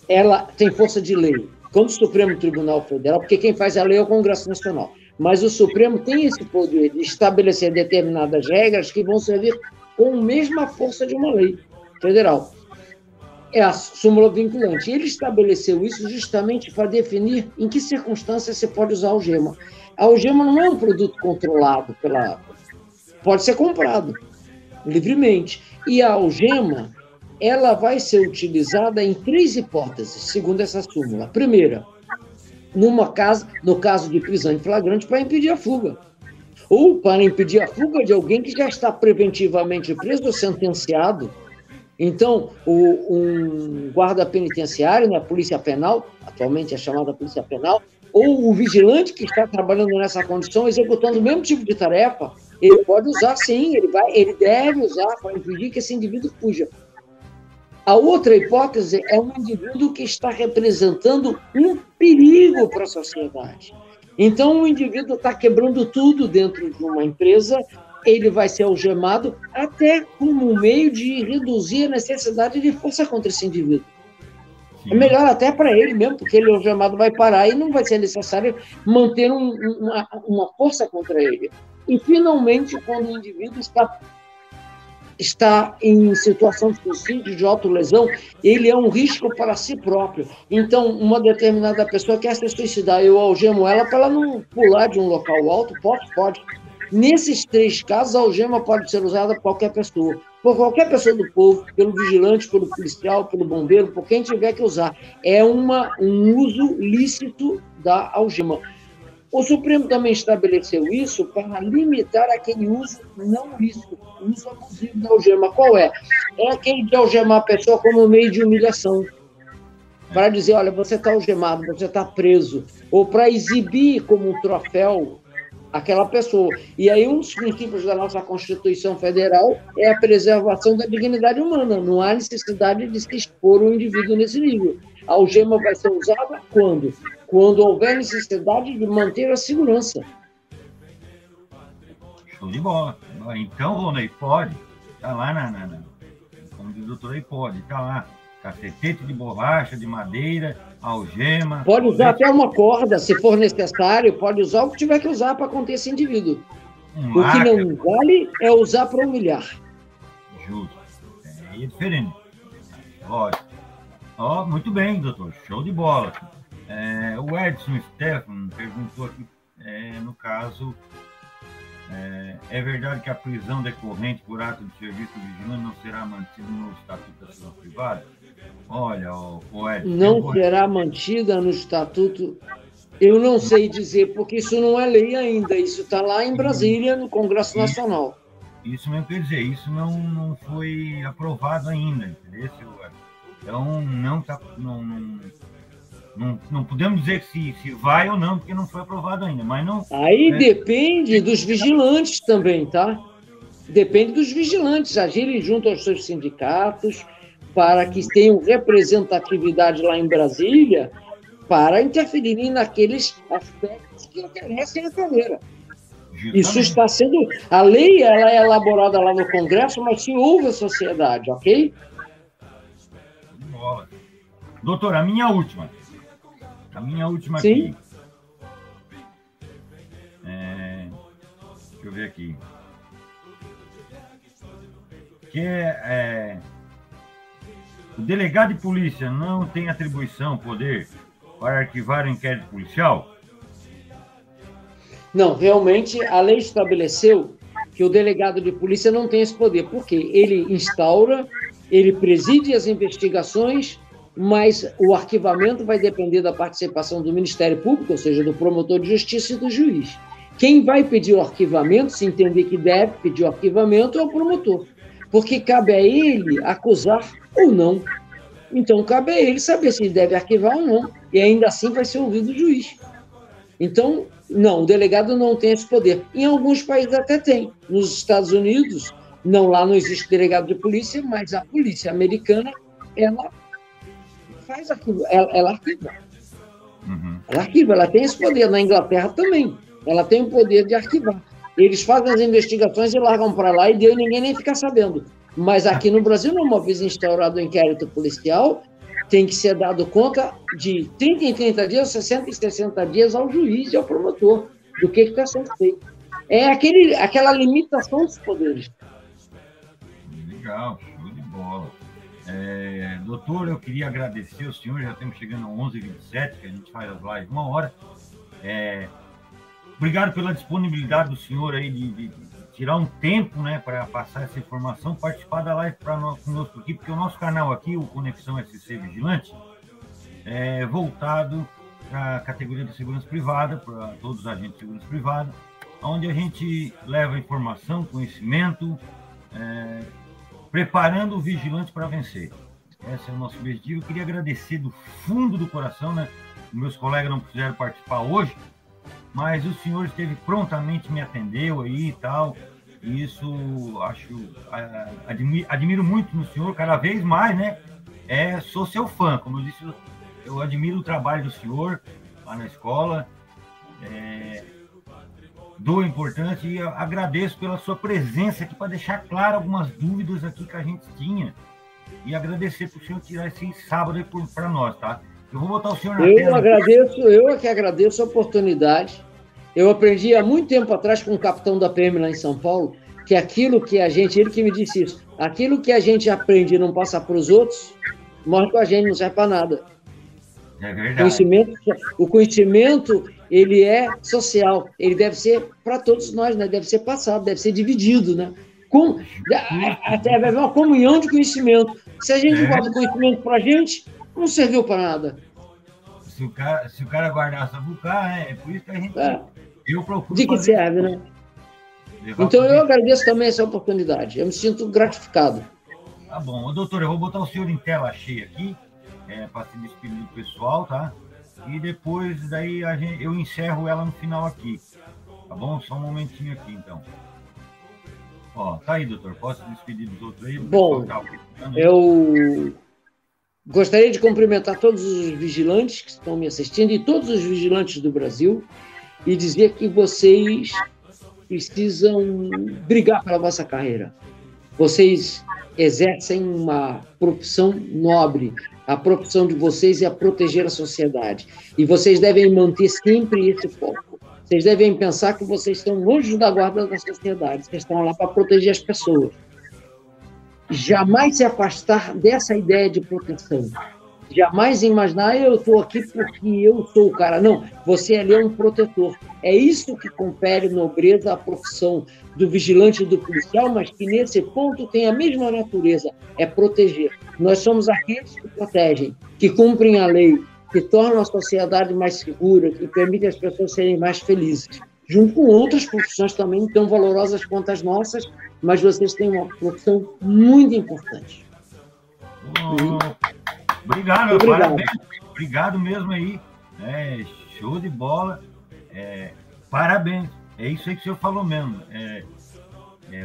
ela tem força de lei. Quando o Supremo Tribunal Federal, porque quem faz a lei é o Congresso Nacional, mas o Supremo tem esse poder de estabelecer determinadas regras que vão servir com a mesma força de uma lei federal. É a súmula vinculante. Ele estabeleceu isso justamente para definir em que circunstâncias você pode usar a algema. A algema não é um produto controlado pode ser comprado livremente. E a algema, ela vai ser utilizada em 3 hipóteses, segundo essa súmula. A primeira, no caso de prisão em flagrante, para impedir a fuga. Ou para impedir a fuga de alguém que já está preventivamente preso ou sentenciado. Então, um guarda penitenciário, a Polícia Penal, atualmente é chamada Polícia Penal, ou o vigilante que está trabalhando nessa condição, executando o mesmo tipo de tarefa, ele pode usar sim, ele deve usar para impedir que esse indivíduo fuja. A outra hipótese é um indivíduo que está representando um perigo para a sociedade. Então, o indivíduo está quebrando tudo dentro de uma empresa, ele vai ser algemado até como um meio de reduzir a necessidade de força contra esse indivíduo. Sim. É melhor até para ele mesmo, porque ele algemado vai parar e não vai ser necessário manter uma força contra ele. E, finalmente, quando o indivíduo está em situação de suicídio, de autolesão, ele é um risco para si próprio. Então, uma determinada pessoa quer se suicidar, eu algemo ela para ela não pular de um local alto, pode. Nesses 3 casos, a algema pode ser usada por qualquer pessoa. por qualquer pessoa do povo, pelo vigilante, pelo policial, pelo bombeiro, por quem tiver que usar. É um uso lícito da algema. O Supremo também estabeleceu isso para limitar aquele uso não lícito, o uso abusivo da algema. Qual é? É aquele de algemar a pessoa como meio de humilhação. Para dizer, olha, você está algemado, você está preso. Ou para exibir como um troféu aquela pessoa. E aí, um dos princípios da nossa Constituição Federal é a preservação da dignidade humana. Não há necessidade de se expor um indivíduo nesse nível. A algema vai ser usada quando? Quando houver necessidade de manter a segurança. Show de bola. Então, Rony, pode. Está lá como diz o doutor aí, pode. Está lá. Cacetete de borracha, de madeira, algema. Pode usar até uma corda, se for necessário, pode usar o que tiver que usar para conter esse indivíduo. O que não vale é usar para humilhar. Justo. É diferente. Lógico. Muito bem, doutor. Show de bola. O Edson Stefan perguntou aqui, no caso, é verdade que a prisão decorrente por ato de serviço vigilante não será mantida no Estatuto da Segurança Privada? Olha, o Edson... Não será mantida no Estatuto? Eu não sei dizer, porque isso não é lei ainda. Isso está lá em Brasília, no Congresso Nacional. Isso mesmo quer dizer, isso não foi aprovado ainda, entendeu? Então, não podemos dizer se vai ou não, porque não foi aprovado ainda, mas não... Aí depende dos vigilantes também, tá? Depende dos vigilantes agirem junto aos seus sindicatos para que tenham representatividade lá em Brasília para interferirem naqueles aspectos que interessem a carreira. Isso está sendo... A lei ela é elaborada lá no Congresso, mas se ouve a sociedade, ok? Doutor, a minha última Sim. aqui. Deixa eu ver aqui. Que o delegado de polícia não tem atribuição, poder para arquivar o inquérito policial? Não, realmente a lei estabeleceu que o delegado de polícia não tem esse poder, porque ele instaura, ele preside as investigações, mas o arquivamento vai depender da participação do Ministério Público, ou seja, do promotor de justiça e do juiz. Quem vai pedir o arquivamento, se entender que deve pedir o arquivamento, é o promotor, porque cabe a ele acusar ou não. Então, cabe a ele saber se ele deve arquivar ou não, e ainda assim vai ser ouvido o juiz. Então, não, o delegado não tem esse poder. Em alguns países até tem. Nos Estados Unidos, lá não existe delegado de polícia, mas a polícia americana, ela faz aquilo, ela arquiva. Ela arquiva, ela tem esse poder. Na Inglaterra também, ela tem o poder de arquivar. Eles fazem as investigações e largam para lá e ninguém nem fica sabendo. Mas aqui no Brasil, uma vez instaurado o inquérito policial, tem que ser dado conta de 30 em 30 dias, 60 em 60 dias ao juiz e ao promotor do que está sendo feito. É aquela limitação dos poderes. Legal, show de bola. Doutor, eu queria agradecer ao senhor, já estamos chegando a 11h27, que a gente faz as lives 1 hora. Obrigado pela disponibilidade do senhor aí de tirar um tempo, né, para passar essa informação, participar da live conosco aqui, porque o nosso canal aqui, o Conexão SC Vigilante, é voltado para a categoria de segurança privada, para todos os agentes de segurança privada, onde a gente leva informação, conhecimento, preparando o vigilante para vencer. Esse é o nosso objetivo. Eu queria agradecer do fundo do coração, né? Meus colegas não puderam participar hoje, mas o senhor esteve prontamente, me atendeu aí e tal. E isso, admiro muito no senhor, cada vez mais, né? Sou seu fã, como eu disse, eu admiro o trabalho do senhor lá na escola, dou importância e agradeço pela sua presença aqui para deixar claro algumas dúvidas aqui que a gente tinha e agradecer por o senhor tirar esse sábado aí para nós, tá? Eu vou botar o senhor na tela. Eu é que agradeço a oportunidade. Eu aprendi há muito tempo atrás com o capitão da PM lá em São Paulo, que aquilo que ele que me disse isso, aquilo que a gente aprende e não passa para os outros, morre com a gente, não serve para nada. É verdade. O conhecimento, ele é social, ele deve ser para todos nós, né? Deve ser passado, deve ser dividido, né? Até vai haver uma comunhão de conhecimento. Se a gente guarda conhecimento para a gente, não serviu para nada. Se o cara guardar essa bucá, é por isso que a gente... Eu procuro de que serve, né? Então, eu agradeço também essa oportunidade. Eu me sinto gratificado. Tá bom. Doutor, eu vou botar o senhor em tela cheia aqui, para se despedir do pessoal, tá? E depois, daí, eu encerro ela no final aqui. Tá bom? Só um momentinho aqui, então. Ó, tá aí, doutor. Posso despedir dos outros aí? Bom, eu gostaria de cumprimentar todos os vigilantes que estão me assistindo e todos os vigilantes do Brasil e dizer que vocês precisam brigar pela vossa carreira. Vocês exercem uma profissão nobre. A profissão de vocês é proteger a sociedade. E vocês devem manter sempre esse foco. Vocês devem pensar que vocês estão longe da guarda da sociedade. Vocês estão lá para proteger as pessoas. Jamais se afastar dessa ideia de proteção. Jamais imaginar, eu estou aqui porque eu sou o cara. Não, você ali é um protetor. É isso que confere nobreza à profissão do vigilante e do policial, mas que nesse ponto tem a mesma natureza, é proteger. Nós somos aqueles que protegem, que cumprem a lei, que tornam a sociedade mais segura, que permitem as pessoas serem mais felizes. Junto com outras profissões também tão valorosas quanto as nossas, mas vocês têm uma profissão muito importante. Obrigado, parabéns. Obrigado mesmo aí. Show de bola. Parabéns. É isso aí que o senhor falou mesmo.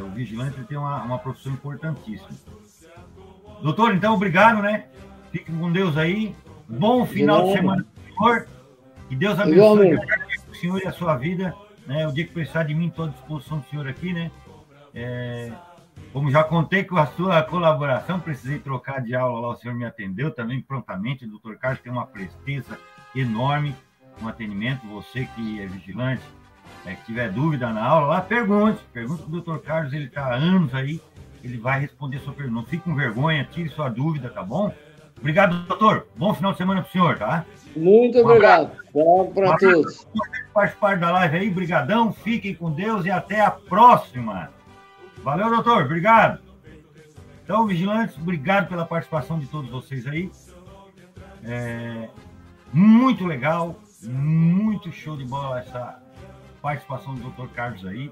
O vigilante tem uma profissão importantíssima. Doutor, então, obrigado, né? Fiquem com Deus aí. Bom final de semana, senhor. Que Deus abençoe o senhor e a sua vida. Né? O dia que precisar de mim, estou à disposição do senhor aqui, né? Como já contei com a sua colaboração, precisei trocar de aula lá, o senhor me atendeu também prontamente. O doutor Carlos tem uma presteza enorme no atendimento. Você que é vigilante, que tiver dúvida na aula, lá pergunte para o doutor Carlos, ele está há anos aí, ele vai responder sua pergunta. Não fique com vergonha, tire sua dúvida, tá bom? Obrigado, doutor. Bom final de semana para o senhor, tá? Muito obrigado. Bom para todos. Participar da live aí, brigadão, fiquem com Deus e até a próxima. Valeu, doutor. Obrigado. Então, vigilantes, obrigado pela participação de todos vocês aí. Muito legal, muito show de bola essa participação do doutor Carlos aí,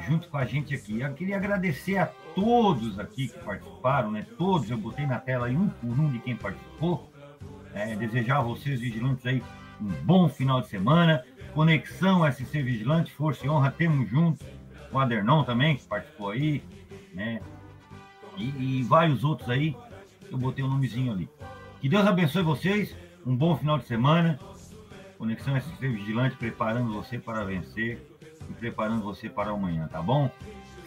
junto com a gente aqui. Eu queria agradecer a todos aqui que participaram, né? Todos, eu botei na tela aí um por um de quem participou. Desejar a vocês, vigilantes, aí um bom final de semana. Conexão SC Vigilante, Força e Honra, temos juntos. O Adernon também, que participou aí, né? E vários outros aí, eu botei um nomezinho ali. Que Deus abençoe vocês, um bom final de semana. Conexão SC Vigilante, preparando você para vencer e preparando você para amanhã, tá bom?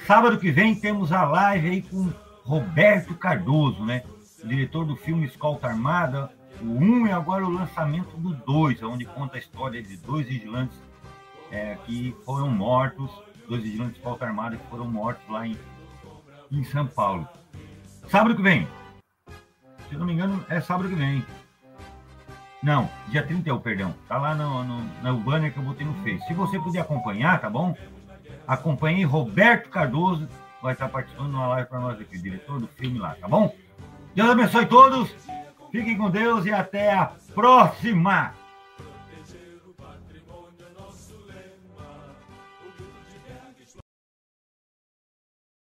Sábado que vem temos a live aí com Roberto Cardoso, né? Diretor do filme Escolta Armada, o 1 e agora o lançamento do 2, onde conta a história de 2 vigilantes que foram mortos, 2 vigilantes de Escolta Armada que foram mortos lá em São Paulo. Sábado que vem. Se não me engano, é sábado que vem. Não, dia 31, perdão. Tá lá no banner que eu botei no Face. Se você puder acompanhar, tá bom? Acompanhei Roberto Cardoso, vai estar participando de uma live para nós aqui, o diretor do filme lá, tá bom? Deus abençoe todos, fiquem com Deus e até a próxima!